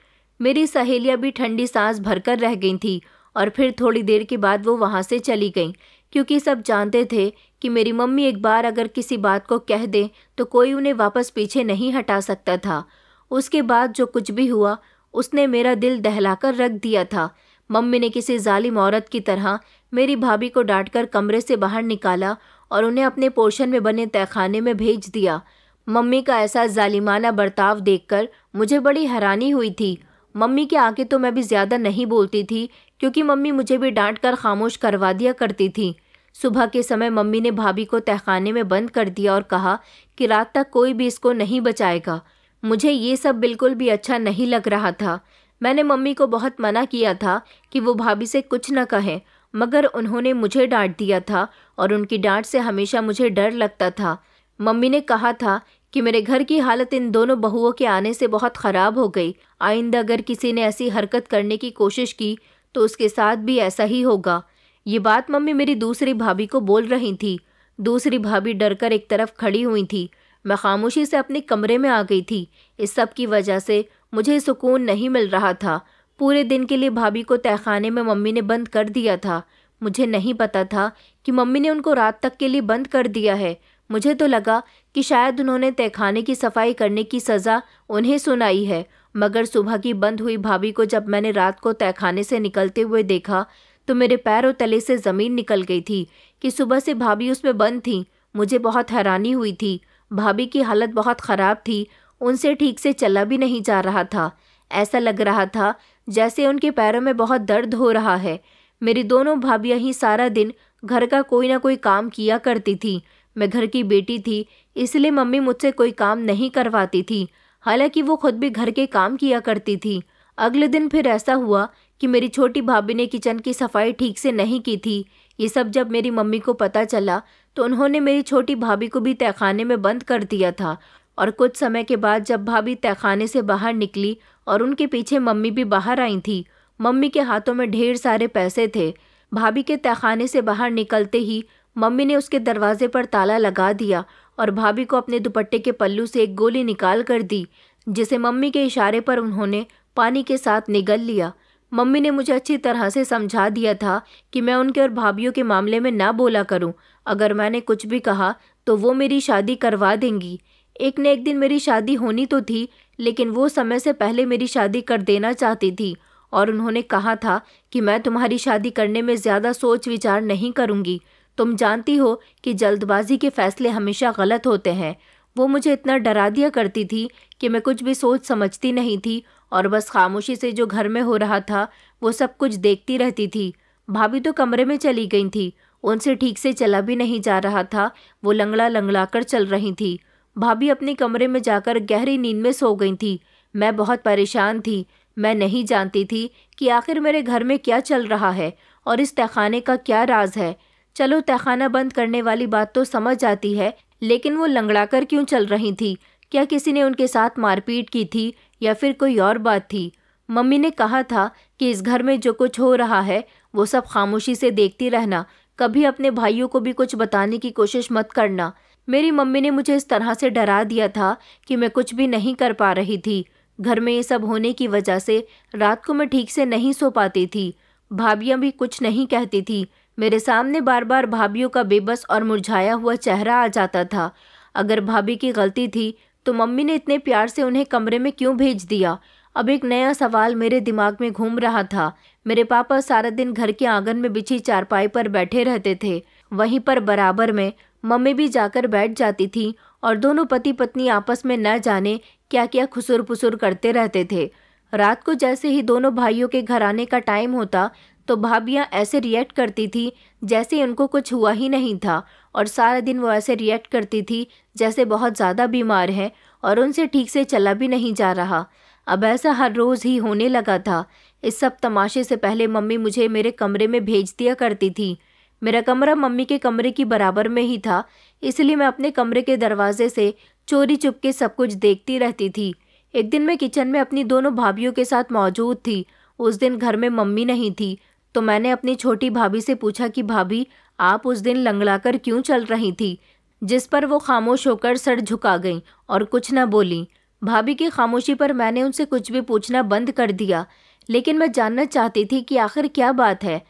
मेरी सहेलियां भी ठंडी सांस भरकर रह गई थी और फिर थोड़ी देर के बाद वो वहाँ से चली गईं, क्योंकि सब जानते थे कि मेरी मम्मी एक बार अगर किसी बात को कह दे तो कोई उन्हें वापस पीछे नहीं हटा सकता था। उसके बाद जो कुछ भी हुआ उसने मेरा दिल दहलाकर रख दिया था। मम्मी ने किसी जालिम औरत की तरह मेरी भाभी को डांटकर कमरे से बाहर निकाला और उन्हें अपने पोर्शन में बने तहखाने में भेज दिया। मम्मी का ऐसा जालिमाना बर्ताव देखकर मुझे बड़ी हैरानी हुई थी। मम्मी के आगे तो मैं भी ज़्यादा नहीं बोलती थी, क्योंकि मम्मी मुझे भी डांट कर खामोश करवा दिया करती थी। सुबह के समय मम्मी ने भाभी को तहखाने में बंद कर दिया और कहा कि रात तक कोई भी इसको नहीं बचाएगा। मुझे ये सब बिल्कुल भी अच्छा नहीं लग रहा था। मैंने मम्मी को बहुत मना किया था कि वो भाभी से कुछ न कहें, मगर उन्होंने मुझे डांट दिया था और उनकी डांट से हमेशा मुझे डर लगता था। मम्मी ने कहा था कि मेरे घर की हालत इन दोनों बहुओं के आने से बहुत ख़राब हो गई। आइंदा अगर किसी ने ऐसी हरकत करने की कोशिश की तो उसके साथ भी ऐसा ही होगा। ये बात मम्मी मेरी दूसरी भाभी को बोल रही थी। दूसरी भाभी डरकर एक तरफ खड़ी हुई थी। मैं खामोशी से अपने कमरे में आ गई थी। इस सब की वजह से मुझे सुकून नहीं मिल रहा था। पूरे दिन के लिए भाभी को तहखाने में मम्मी ने बंद कर दिया था। मुझे नहीं पता था कि मम्मी ने उनको रात तक के लिए बंद कर दिया है। मुझे तो लगा कि शायद उन्होंने तहखाने की सफाई करने की सज़ा उन्हें सुनाई है, मगर सुबह की बंद हुई भाभी को जब मैंने रात को तहखाने से निकलते हुए देखा तो मेरे पैरों तले से ज़मीन निकल गई थी कि सुबह से भाभी उसमें बंद थी। मुझे बहुत हैरानी हुई थी। भाभी की हालत बहुत ख़राब थी, उनसे ठीक से चला भी नहीं जा रहा था। ऐसा लग रहा था जैसे उनके पैरों में बहुत दर्द हो रहा है। मेरी दोनों भाभियाँ ही सारा दिन घर का कोई ना कोई काम किया करती थी। मैं घर की बेटी थी, इसलिए मम्मी मुझसे कोई काम नहीं करवाती थी। हालांकि वो खुद भी घर के काम किया करती थी। अगले दिन फिर ऐसा हुआ कि मेरी छोटी भाभी ने किचन की सफाई ठीक से नहीं की थी। ये सब जब मेरी मम्मी को पता चला तो उन्होंने मेरी छोटी भाभी को भी तहखाने में बंद कर दिया था। और कुछ समय के बाद जब भाभी तहखाने से बाहर निकली और उनके पीछे मम्मी भी बाहर आई थी, मम्मी के हाथों में ढेर सारे पैसे थे। भाभी के तहखाने से बाहर निकलते ही मम्मी ने उसके दरवाजे पर ताला लगा दिया और भाभी को अपने दुपट्टे के पल्लू से एक गोली निकाल कर दी, जिसे मम्मी के इशारे पर उन्होंने पानी के साथ निगल लिया। मम्मी ने मुझे अच्छी तरह से समझा दिया था कि मैं उनके और भाभीियों के मामले में ना बोला करूं। अगर मैंने कुछ भी कहा तो वो मेरी शादी करवा देंगी। एक न एक दिन मेरी शादी होनी तो थी, लेकिन वो समय से पहले मेरी शादी कर देना चाहती थी और उन्होंने कहा था कि मैं तुम्हारी शादी करने में ज़्यादा सोच विचार नहीं करूँगी। तुम जानती हो कि जल्दबाजी के फैसले हमेशा गलत होते हैं। वो मुझे इतना डरा दिया करती थी कि मैं कुछ भी सोच समझती नहीं थी और बस खामोशी से जो घर में हो रहा था वो सब कुछ देखती रहती थी। भाभी तो कमरे में चली गई थी, उनसे ठीक से चला भी नहीं जा रहा था, वो लंगड़ा लंगड़ा कर चल रही थी। भाभी अपने कमरे में जाकर गहरी नींद में सो गई थी। मैं बहुत परेशान थी। मैं नहीं जानती थी कि आखिर मेरे घर में क्या चल रहा है और इस तहखाने का क्या राज है। चलो, तहखाना बंद करने वाली बात तो समझ आती है, लेकिन वो लंगड़ाकर क्यों चल रही थी? क्या किसी ने उनके साथ मारपीट की थी या फिर कोई और बात थी? मम्मी ने कहा था कि इस घर में जो कुछ हो रहा है वो सब खामोशी से देखती रहना, कभी अपने भाइयों को भी कुछ बताने की कोशिश मत करना। मेरी मम्मी ने मुझे इस तरह से डरा दिया था कि मैं कुछ भी नहीं कर पा रही थी। घर में ये सब होने की वजह से रात को मैं ठीक से नहीं सो पाती थी। भाभियाँ भी कुछ नहीं कहती थी। मेरे सामने बार बार भाभियों का बेबस और मुरझाया हुआ चेहरा आ जाता था। अगर भाभी की गलती थी तो मम्मी ने इतने प्यार से उन्हें कमरे में क्यों भेज दिया? अब एक नया सवाल मेरे दिमाग में घूम रहा था। मेरे पापा सारा दिन घर के आंगन में बिछी चारपाई पर बैठे रहते थे। वहीं पर बराबर में मम्मी भी जाकर बैठ जाती थी और दोनों पति पत्नी आपस में न जाने क्या क्या खुसुर पुसुर करते रहते थे। रात को जैसे ही दोनों भाइयों के घर आने का टाइम होता तो भाभियाँ ऐसे रिएक्ट करती थी जैसे उनको कुछ हुआ ही नहीं था, और सारा दिन वो ऐसे रिएक्ट करती थी जैसे बहुत ज़्यादा बीमार हैं और उनसे ठीक से चला भी नहीं जा रहा। अब ऐसा हर रोज़ ही होने लगा था। इस सब तमाशे से पहले मम्मी मुझे मेरे कमरे में भेज दिया करती थी। मेरा कमरा मम्मी के कमरे की बराबर में ही था, इसलिए मैं अपने कमरे के दरवाजे से चोरी चुपके सब कुछ देखती रहती थी। एक दिन मैं किचन में अपनी दोनों भाभियों के साथ मौजूद थी। उस दिन घर में मम्मी नहीं थी, तो मैंने अपनी छोटी भाभी से पूछा कि भाभी, आप उस दिन लंगड़ाकर क्यों चल रही थी? जिस पर वो खामोश होकर सर झुका गईं और कुछ न बोली। भाभी की खामोशी पर मैंने उनसे कुछ भी पूछना बंद कर दिया, लेकिन मैं जानना चाहती थी कि आखिर क्या बात है।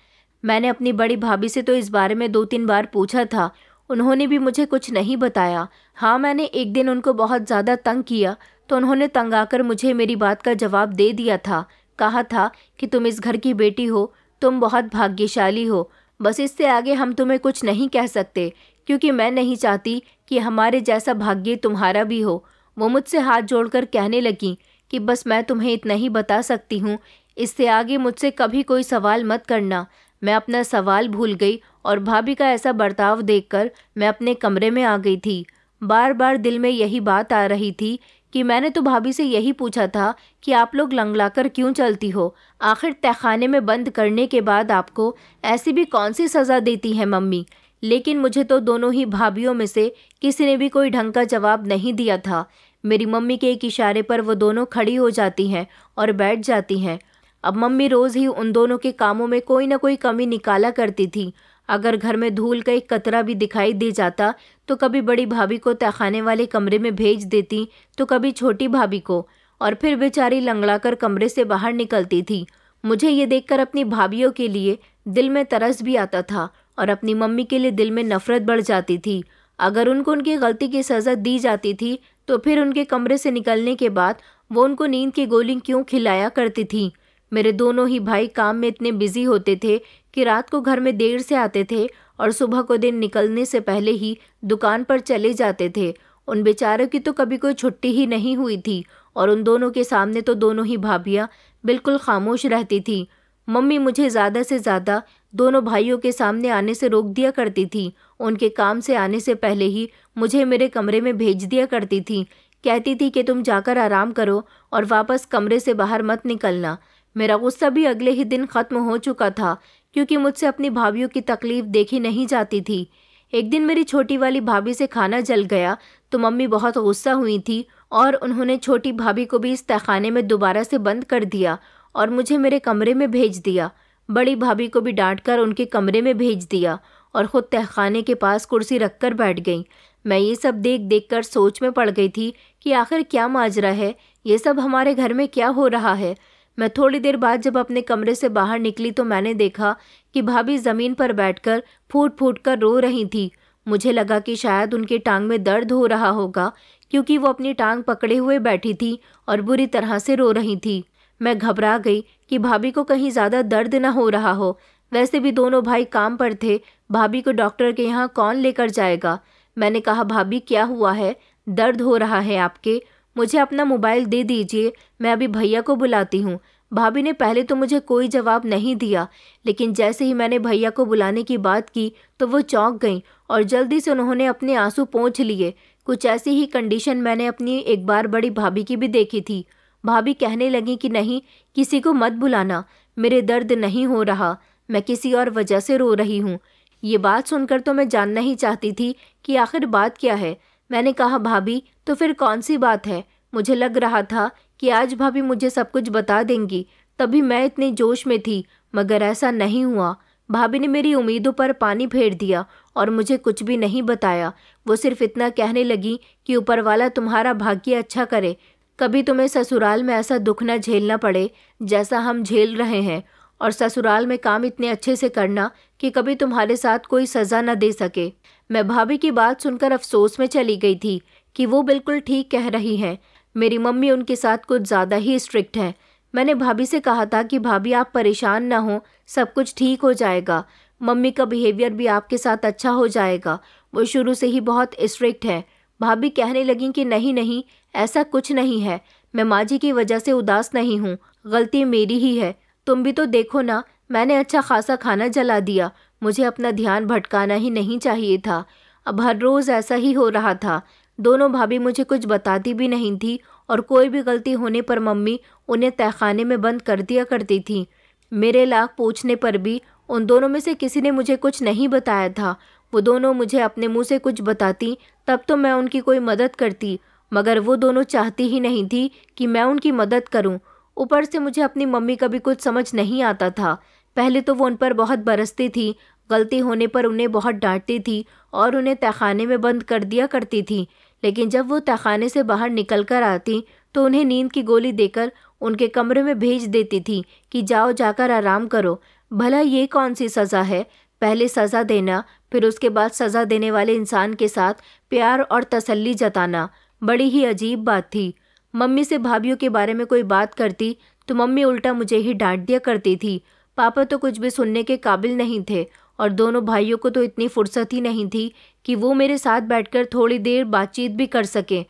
मैंने अपनी बड़ी भाभी से तो इस बारे में 2-3 बार पूछा था, उन्होंने भी मुझे कुछ नहीं बताया। हाँ, मैंने एक दिन उनको बहुत ज़्यादा तंग किया तो उन्होंने तंग आकर मुझे मेरी बात का जवाब दे दिया था। कहा था कि तुम इस घर की बेटी हो, तुम बहुत भाग्यशाली हो, बस इससे आगे हम तुम्हें कुछ नहीं कह सकते, क्योंकि मैं नहीं चाहती कि हमारे जैसा भाग्य तुम्हारा भी हो। वो मुझसे हाथ जोड़कर कहने लगी कि बस मैं तुम्हें इतना ही बता सकती हूँ, इससे आगे मुझसे कभी कोई सवाल मत करना। मैं अपना सवाल भूल गई और भाभी का ऐसा बर्ताव देखकर मैं अपने कमरे में आ गई थी। बार बार दिल में यही बात आ रही थी कि मैंने तो भाभी से यही पूछा था कि आप लोग लंगड़ाकर क्यों चलती हो? आखिर तहखाने में बंद करने के बाद आपको ऐसी भी कौन सी सज़ा देती है मम्मी? लेकिन मुझे तो दोनों ही भाभियों में से किसी ने भी कोई ढंग का जवाब नहीं दिया था। मेरी मम्मी के एक इशारे पर वो दोनों खड़ी हो जाती हैं और बैठ जाती हैं। अब मम्मी रोज़ ही उन दोनों के कामों में कोई ना कोई कमी निकाला करती थी। अगर घर में धूल का एक कतरा भी दिखाई दे जाता तो कभी बड़ी भाभी को तहखाने वाले कमरे में भेज देती तो कभी छोटी भाभी को, और फिर बेचारी लंगड़ाकर कमरे से बाहर निकलती थी। मुझे ये देखकर अपनी भाभियों के लिए दिल में तरस भी आता था और अपनी मम्मी के लिए दिल में नफरत बढ़ जाती थी। अगर उनको उनकी गलती की सज़ा दी जाती थी तो फिर उनके कमरे से निकलने के बाद वो उनको नींद की गोली क्यों खिलाया करती थी? मेरे दोनों ही भाई काम में इतने बिजी होते थे कि रात को घर में देर से आते थे और सुबह को दिन निकलने से पहले ही दुकान पर चले जाते थे। उन बेचारों की तो कभी कोई छुट्टी ही नहीं हुई थी और उन दोनों के सामने तो दोनों ही भाभियाँ बिल्कुल खामोश रहती थी। मम्मी मुझे ज़्यादा से ज़्यादा दोनों भाइयों के सामने आने से रोक दिया करती थी। उनके काम से आने से पहले ही मुझे मेरे कमरे में भेज दिया करती थी कहती थी कि तुम जाकर आराम करो और वापस कमरे से बाहर मत निकलना। मेरा गुस्सा भी अगले ही दिन ख़त्म हो चुका था, क्योंकि मुझसे अपनी भाभीयों की तकलीफ़ देखी नहीं जाती थी। एक दिन मेरी छोटी वाली भाभी से खाना जल गया तो मम्मी बहुत गुस्सा हुई थी और उन्होंने छोटी भाभी को भी इस तहखाने में दोबारा से बंद कर दिया और मुझे मेरे कमरे में भेज दिया। बड़ी भाभी को भी डांट कर उनके कमरे में भेज दिया और ख़ुद तहखाने के पास कुर्सी रख कर बैठ गई। मैं ये सब देख देख कर सोच में पड़ गई थी कि आखिर क्या माजरा है, ये सब हमारे घर में क्या हो रहा है। मैं थोड़ी देर बाद जब अपने कमरे से बाहर निकली तो मैंने देखा कि भाभी ज़मीन पर बैठकर फूट फूट कर रो रही थी। मुझे लगा कि शायद उनकी टांग में दर्द हो रहा होगा, क्योंकि वो अपनी टांग पकड़े हुए बैठी थी और बुरी तरह से रो रही थी। मैं घबरा गई कि भाभी को कहीं ज़्यादा दर्द न हो रहा हो। वैसे भी दोनों भाई काम पर थे, भाभी को डॉक्टर के यहाँ कौन लेकर जाएगा। मैंने कहा, भाभी क्या हुआ है, दर्द हो रहा है आपके? मुझे अपना मोबाइल दे दीजिए, मैं अभी भैया को बुलाती हूँ। भाभी ने पहले तो मुझे कोई जवाब नहीं दिया, लेकिन जैसे ही मैंने भैया को बुलाने की बात की तो वो चौंक गईं और जल्दी से उन्होंने अपने आंसू पोंछ लिए। कुछ ऐसी ही कंडीशन मैंने अपनी एक बार बड़ी भाभी की भी देखी थी। भाभी कहने लगी कि नहीं, किसी को मत बुलाना, मेरे दर्द नहीं हो रहा, मैं किसी और वजह से रो रही हूँ। ये बात सुनकर तो मैं जानना ही चाहती थी कि आखिर बात क्या है। मैंने कहा, भाभी तो फिर कौन सी बात है? मुझे लग रहा था कि आज भाभी मुझे सब कुछ बता देंगी, तभी मैं इतने जोश में थी, मगर ऐसा नहीं हुआ। भाभी ने मेरी उम्मीदों पर पानी फेर दिया और मुझे कुछ भी नहीं बताया। वो सिर्फ इतना कहने लगी कि ऊपर वाला तुम्हारा भाग्य अच्छा करे, कभी तुम्हें ससुराल में ऐसा दुख न झेलना पड़े जैसा हम झेल रहे हैं, और ससुराल में काम इतने अच्छे से करना कि कभी तुम्हारे साथ कोई सज़ा न दे सके। मैं भाभी की बात सुनकर अफसोस में चली गई थी कि वो बिल्कुल ठीक कह रही हैं। मेरी मम्मी उनके साथ कुछ ज़्यादा ही स्ट्रिक्ट है। मैंने भाभी से कहा था कि भाभी आप परेशान ना हो, सब कुछ ठीक हो जाएगा, मम्मी का बिहेवियर भी आपके साथ अच्छा हो जाएगा, वो शुरू से ही बहुत स्ट्रिक्ट है। भाभी कहने लगी कि नहीं नहीं, ऐसा कुछ नहीं है, मैं माँ जी की वजह से उदास नहीं हूँ, गलती मेरी ही है। तुम भी तो देखो ना, मैंने अच्छा खासा खाना जला दिया, मुझे अपना ध्यान भटकाना ही नहीं चाहिए था। अब हर रोज़ ऐसा ही हो रहा था। दोनों भाभी मुझे कुछ बताती भी नहीं थी और कोई भी गलती होने पर मम्मी उन्हें तहखाने में बंद कर दिया करती थी। मेरे लाख पूछने पर भी उन दोनों में से किसी ने मुझे कुछ नहीं बताया था। वो दोनों मुझे अपने मुंह से कुछ बताती तब तो मैं उनकी कोई मदद करती, मगर वो दोनों चाहती ही नहीं थी कि मैं उनकी मदद करूं। ऊपर से मुझे अपनी मम्मी का भी कुछ समझ नहीं आता था। पहले तो वो उन पर बहुत बरसती थी, गलती होने पर उन्हें बहुत डांटती थी और उन्हें तहखाने में बंद कर दिया करती थी, लेकिन जब वो तहखाने से बाहर निकल कर आती तो उन्हें नींद की गोली देकर उनके कमरे में भेज देती थी कि जाओ जाकर आराम करो। भला ये कौन सी सज़ा है? पहले सज़ा देना, फिर उसके बाद सज़ा देने वाले इंसान के साथ प्यार और तसल्ली जताना, बड़ी ही अजीब बात थी। मम्मी से भाभीयों के बारे में कोई बात करती तो मम्मी उल्टा मुझे ही डांट दिया करती थी। पापा तो कुछ भी सुनने के काबिल नहीं थे और दोनों भाइयों को तो इतनी फुर्सत ही नहीं थी कि वो मेरे साथ बैठकर थोड़ी देर बातचीत भी कर सकें।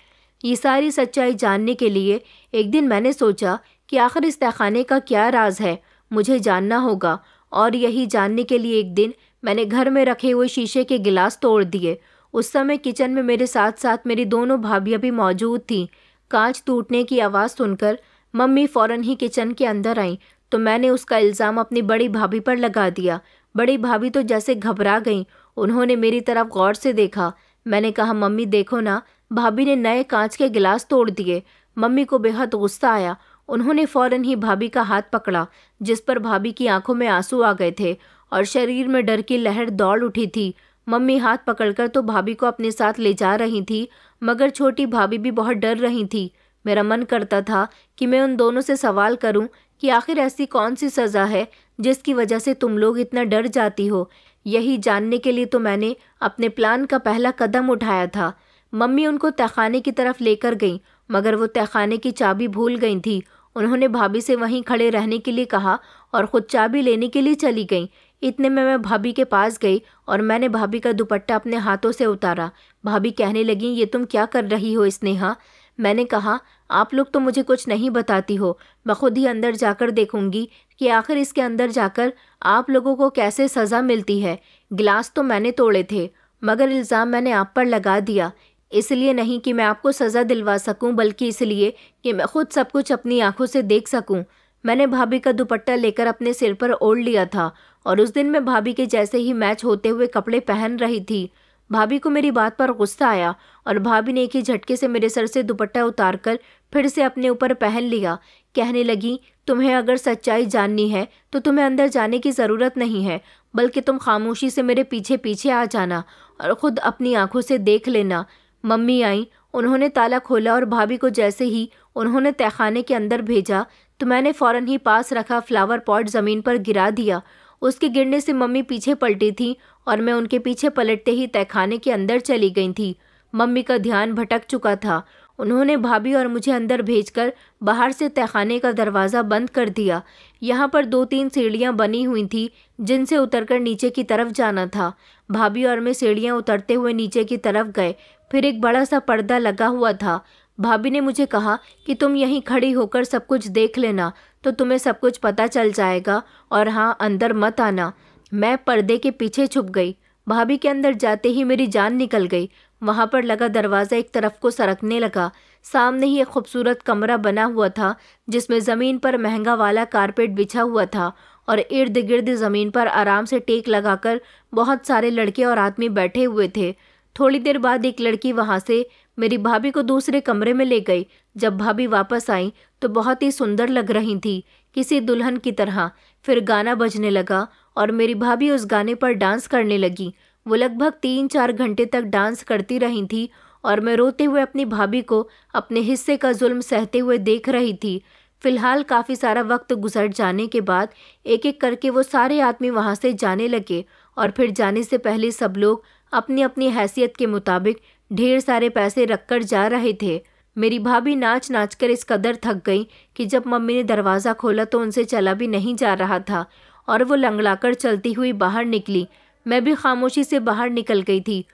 ये सारी सच्चाई जानने के लिए एक दिन मैंने सोचा कि आखिर इस तहखाने का क्या राज है, मुझे जानना होगा। और यही जानने के लिए एक दिन मैंने घर में रखे हुए शीशे के गिलास तोड़ दिए। उस समय किचन में मेरे साथ साथ मेरी दोनों भाभियाँ भी मौजूद थीं। कांच टूटने की आवाज़ सुनकर मम्मी फ़ौरन ही किचन के अंदर आईं तो मैंने उसका इल्ज़ाम अपनी बड़ी भाभी पर लगा दिया। बड़ी भाभी तो जैसे घबरा गईं, उन्होंने मेरी तरफ गौर से देखा। मैंने कहा, मम्मी देखो ना, भाभी ने नए कांच के गिलास तोड़ दिए। मम्मी को बेहद गुस्सा आया। उन्होंने फ़ौरन ही भाभी का हाथ पकड़ा, जिस पर भाभी की आंखों में आंसू आ गए थे और शरीर में डर की लहर दौड़ उठी थी। मम्मी हाथ पकड़कर तो भाभी को अपने साथ ले जा रही थी, मगर छोटी भाभी भी बहुत डर रही थी। मेरा मन करता था कि मैं उन दोनों से सवाल करूं कि आखिर ऐसी कौन सी सज़ा है जिसकी वजह से तुम लोग इतना डर जाती हो। यही जानने के लिए तो मैंने अपने प्लान का पहला कदम उठाया था। मम्मी उनको तहखाने की तरफ लेकर गईं, मगर वो तहखाने की चाबी भूल गई थी। उन्होंने भाभी से वहीं खड़े रहने के लिए कहा और ख़ुद चाबी लेने के लिए चली गईं। इतने में मैं भाभी के पास गई और मैंने भाभी का दुपट्टा अपने हाथों से उतारा। भाभी कहने लगी, ये तुम क्या कर रही हो स्नेहा? मैंने कहा, आप लोग तो मुझे कुछ नहीं बताती हो, मैं खुद ही अंदर जाकर देखूंगी कि आखिर इसके अंदर जाकर आप लोगों को कैसे सज़ा मिलती है। गिलास तो मैंने तोड़े थे, मगर इल्ज़ाम मैंने आप पर लगा दिया। इसलिए नहीं कि मैं आपको सज़ा दिलवा सकूं, बल्कि इसलिए कि मैं खुद सब कुछ अपनी आंखों से देख सकूं। मैंने भाभी का दुपट्टा लेकर अपने सिर पर ओढ़ लिया था और उस दिन मैं भाभी के जैसे ही मैच होते हुए कपड़े पहन रही थी। भाभी को मेरी बात पर गुस्सा आया और भाभी ने एक ही झटके से मेरे सर से दुपट्टा उतारकर फिर से अपने ऊपर पहन लिया। कहने लगी, तुम्हें अगर सच्चाई जाननी है तो तुम्हें अंदर जाने की ज़रूरत नहीं है, बल्कि तुम खामोशी से मेरे पीछे पीछे आ जाना और ख़ुद अपनी आंखों से देख लेना। मम्मी आई, उन्होंने ताला खोला और भाभी को जैसे ही उन्होंने तहखाने के अंदर भेजा तो मैंने फ़ौरन ही पास रखा फ्लावर पॉट ज़मीन पर गिरा दिया। उसके गिरने से मम्मी पीछे पलटी थी और मैं उनके पीछे पलटते ही तहखाने के अंदर चली गई थी। मम्मी का ध्यान भटक चुका था। उन्होंने भाभी और मुझे अंदर भेजकर बाहर से तहखाने का दरवाज़ा बंद कर दिया। यहाँ पर 2-3 सीढ़ियाँ बनी हुई थी जिनसे उतरकर नीचे की तरफ जाना था। भाभी और मैं सीढ़ियाँ उतरते हुए नीचे की तरफ गए। फिर एक बड़ा सा पर्दा लगा हुआ था। भाभी ने मुझे कहा कि तुम यहीं खड़ी होकर सब कुछ देख लेना तो तुम्हें सब कुछ पता चल जाएगा, और हाँ, अंदर मत आना। मैं पर्दे के पीछे छुप गई। भाभी के अंदर जाते ही मेरी जान निकल गई। वहाँ पर लगा दरवाज़ा एक तरफ को सरकने लगा। सामने ही एक खूबसूरत कमरा बना हुआ था जिसमें ज़मीन पर महंगा वाला कारपेट बिछा हुआ था और इर्द गिर्द ज़मीन पर आराम से टेक लगाकर बहुत सारे लड़के और आदमी बैठे हुए थे। थोड़ी देर बाद एक लड़की वहाँ से मेरी भाभी को दूसरे कमरे में ले गई। जब भाभी वापस आई तो बहुत ही सुंदर लग रही थी, किसी दुल्हन की तरह। फिर गाना बजने लगा और मेरी भाभी उस गाने पर डांस करने लगी। वो लगभग 3-4 घंटे तक डांस करती रही थी और मैं रोते हुए अपनी भाभी को अपने हिस्से का जुल्म सहते हुए देख रही थी। फिलहाल काफ़ी सारा वक्त गुजर जाने के बाद एक एक करके वो सारे आदमी वहाँ से जाने लगे और फिर जाने से पहले सब लोग अपनी अपनी हैसियत के मुताबिक ढेर सारे पैसे रखकर जा रहे थे। मेरी भाभी नाच नाच कर इस कदर थक गई कि जब मम्मी ने दरवाज़ा खोला तो उनसे चला भी नहीं जा रहा था और वो लंगड़ाकर चलती हुई बाहर निकली। मैं भी खामोशी से बाहर निकल गई थी।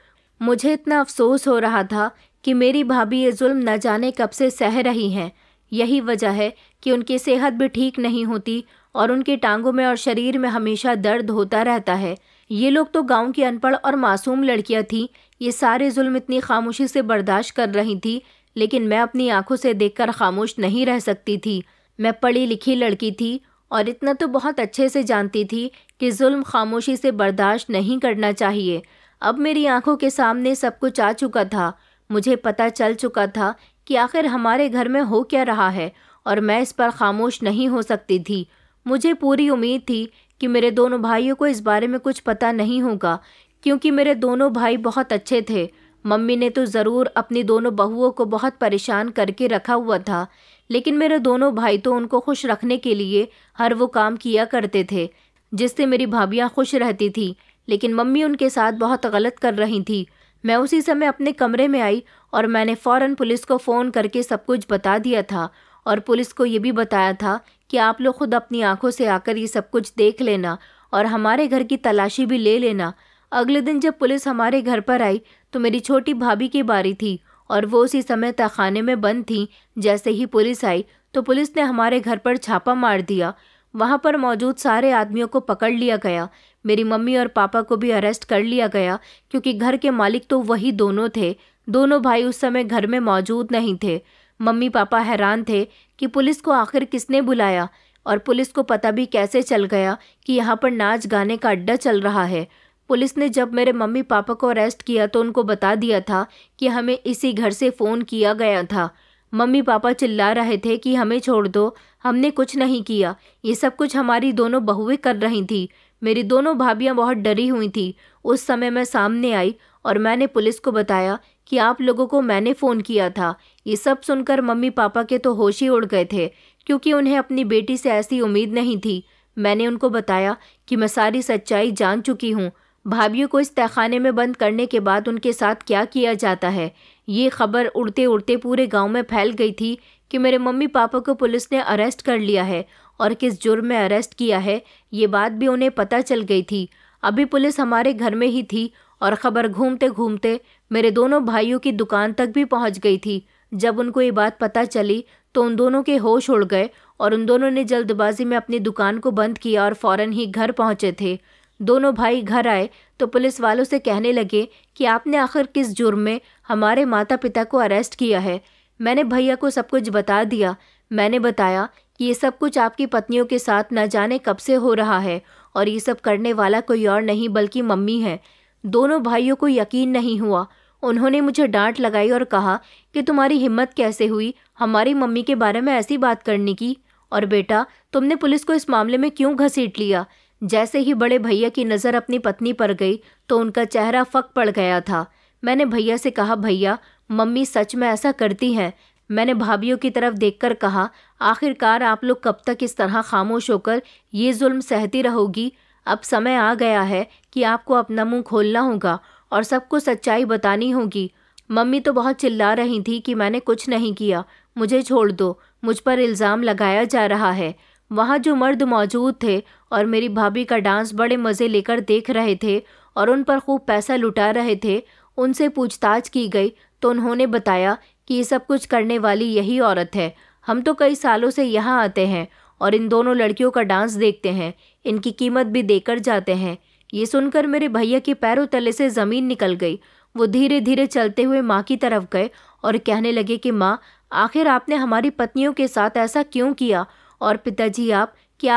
मुझे इतना अफसोस हो रहा था कि मेरी भाभी ये जुल्म न जाने कब से सह रही हैं। यही वजह है कि उनकी सेहत भी ठीक नहीं होती और उनकी टांगों में और शरीर में हमेशा दर्द होता रहता है। ये लोग तो गांव की अनपढ़ और मासूम लड़कियां थीं। ये सारे जुल्म इतनी खामोशी से बर्दाश्त कर रही थी, लेकिन मैं अपनी आंखों से देखकर खामोश नहीं रह सकती थी। मैं पढ़ी लिखी लड़की थी और इतना तो बहुत अच्छे से जानती थी कि जुल्म खामोशी से बर्दाश्त नहीं करना चाहिए। अब मेरी आंखों के सामने सब कुछ आ चुका था। मुझे पता चल चुका था कि आखिर हमारे घर में हो क्या रहा है और मैं इस पर खामोश नहीं हो सकती थी। मुझे पूरी उम्मीद थी कि मेरे दोनों भाइयों को इस बारे में कुछ पता नहीं होगा, क्योंकि मेरे दोनों भाई बहुत अच्छे थे। मम्मी ने तो ज़रूर अपनी दोनों बहुओं को बहुत परेशान करके रखा हुआ था, लेकिन मेरे दोनों भाई तो उनको खुश रखने के लिए हर वो काम किया करते थे जिससे मेरी भाभियाँ खुश रहती थी। लेकिन मम्मी उनके साथ बहुत गलत कर रही थी। मैं उसी समय अपने कमरे में आई और मैंने फ़ौरन पुलिस को फ़ोन करके सब कुछ बता दिया था और पुलिस को ये भी बताया था कि आप लोग खुद अपनी आंखों से आकर ये सब कुछ देख लेना और हमारे घर की तलाशी भी ले लेना। अगले दिन जब पुलिस हमारे घर पर आई तो मेरी छोटी भाभी की बारी थी और वो उसी समय तहखाने में बंद थी। जैसे ही पुलिस आई तो पुलिस ने हमारे घर पर छापा मार दिया। वहाँ पर मौजूद सारे आदमियों को पकड़ लिया गया। मेरी मम्मी और पापा को भी अरेस्ट कर लिया गया, क्योंकि घर के मालिक तो वही दोनों थे। दोनों भाई उस समय घर में मौजूद नहीं थे। मम्मी पापा हैरान थे कि पुलिस को आखिर किसने बुलाया और पुलिस को पता भी कैसे चल गया कि यहाँ पर नाच गाने का अड्डा चल रहा है। पुलिस ने जब मेरे मम्मी पापा को अरेस्ट किया तो उनको बता दिया था कि हमें इसी घर से फ़ोन किया गया था। मम्मी पापा चिल्ला रहे थे कि हमें छोड़ दो, हमने कुछ नहीं किया, ये सब कुछ हमारी दोनों बहुएं कर रही थी। मेरी दोनों भाभियां बहुत डरी हुई थी। उस समय मैं सामने आई और मैंने पुलिस को बताया कि आप लोगों को मैंने फ़ोन किया था। ये सब सुनकर मम्मी पापा के तो होश ही उड़ गए थे, क्योंकि उन्हें अपनी बेटी से ऐसी उम्मीद नहीं थी। मैंने उनको बताया कि मैं सारी सच्चाई जान चुकी हूँ। भाभियों को इस तहखाने में बंद करने के बाद उनके साथ क्या किया जाता है, ये खबर उड़ते उड़ते पूरे गांव में फैल गई थी कि मेरे मम्मी पापा को पुलिस ने अरेस्ट कर लिया है और किस जुर्म में अरेस्ट किया है, ये बात भी उन्हें पता चल गई थी। अभी पुलिस हमारे घर में ही थी और ख़बर घूमते घूमते मेरे दोनों भाइयों की दुकान तक भी पहुंच गई थी। जब उनको ये बात पता चली तो उन दोनों के होश उड़ गए और उन दोनों ने जल्दबाजी में अपनी दुकान को बंद किया और फ़ौरन ही घर पहुंचे थे। दोनों भाई घर आए तो पुलिस वालों से कहने लगे कि आपने आखिर किस जुर्म में हमारे माता पिता को अरेस्ट किया है। मैंने भैया को सब कुछ बता दिया। मैंने बताया कि ये सब कुछ आपकी पत्नियों के साथ न जाने कब से हो रहा है और ये सब करने वाला कोई और नहीं बल्कि मम्मी है। दोनों भाइयों को यकीन नहीं हुआ। उन्होंने मुझे डांट लगाई और कहा कि तुम्हारी हिम्मत कैसे हुई हमारी मम्मी के बारे में ऐसी बात करने की, और बेटा तुमने पुलिस को इस मामले में क्यों घसीट लिया। जैसे ही बड़े भैया की नज़र अपनी पत्नी पर गई तो उनका चेहरा फक पड़ गया था। मैंने भैया से कहा, भैया मम्मी सच में ऐसा करती हैं। मैंने भाभीियों की तरफ देखकर कहा, आखिरकार आप लोग कब तक इस तरह खामोश होकर ये जुल्म सहती रहोगी। अब समय आ गया है कि आपको अपना मुंह खोलना होगा और सबको सच्चाई बतानी होगी। मम्मी तो बहुत चिल्ला रही थी कि मैंने कुछ नहीं किया, मुझे छोड़ दो, मुझ पर इल्ज़ाम लगाया जा रहा है। वहाँ जो मर्द मौजूद थे और मेरी भाभी का डांस बड़े मज़े लेकर देख रहे थे और उन पर खूब पैसा लुटा रहे थे, उनसे पूछताछ की गई तो उन्होंने बताया कि ये सब कुछ करने वाली यही औरत है। हम तो कई सालों से यहाँ आते हैं और इन दोनों लड़कियों का डांस देखते हैं, इनकी कीमत भी देकर जाते हैं। ये सुनकर मेरे भैया के पैरों तले से ज़मीन निकल गई। वो धीरे धीरे चलते हुए माँ की तरफ गए और कहने लगे कि माँ, आखिर आपने हमारी पत्नियों के साथ ऐसा क्यों किया। और पिताजी आप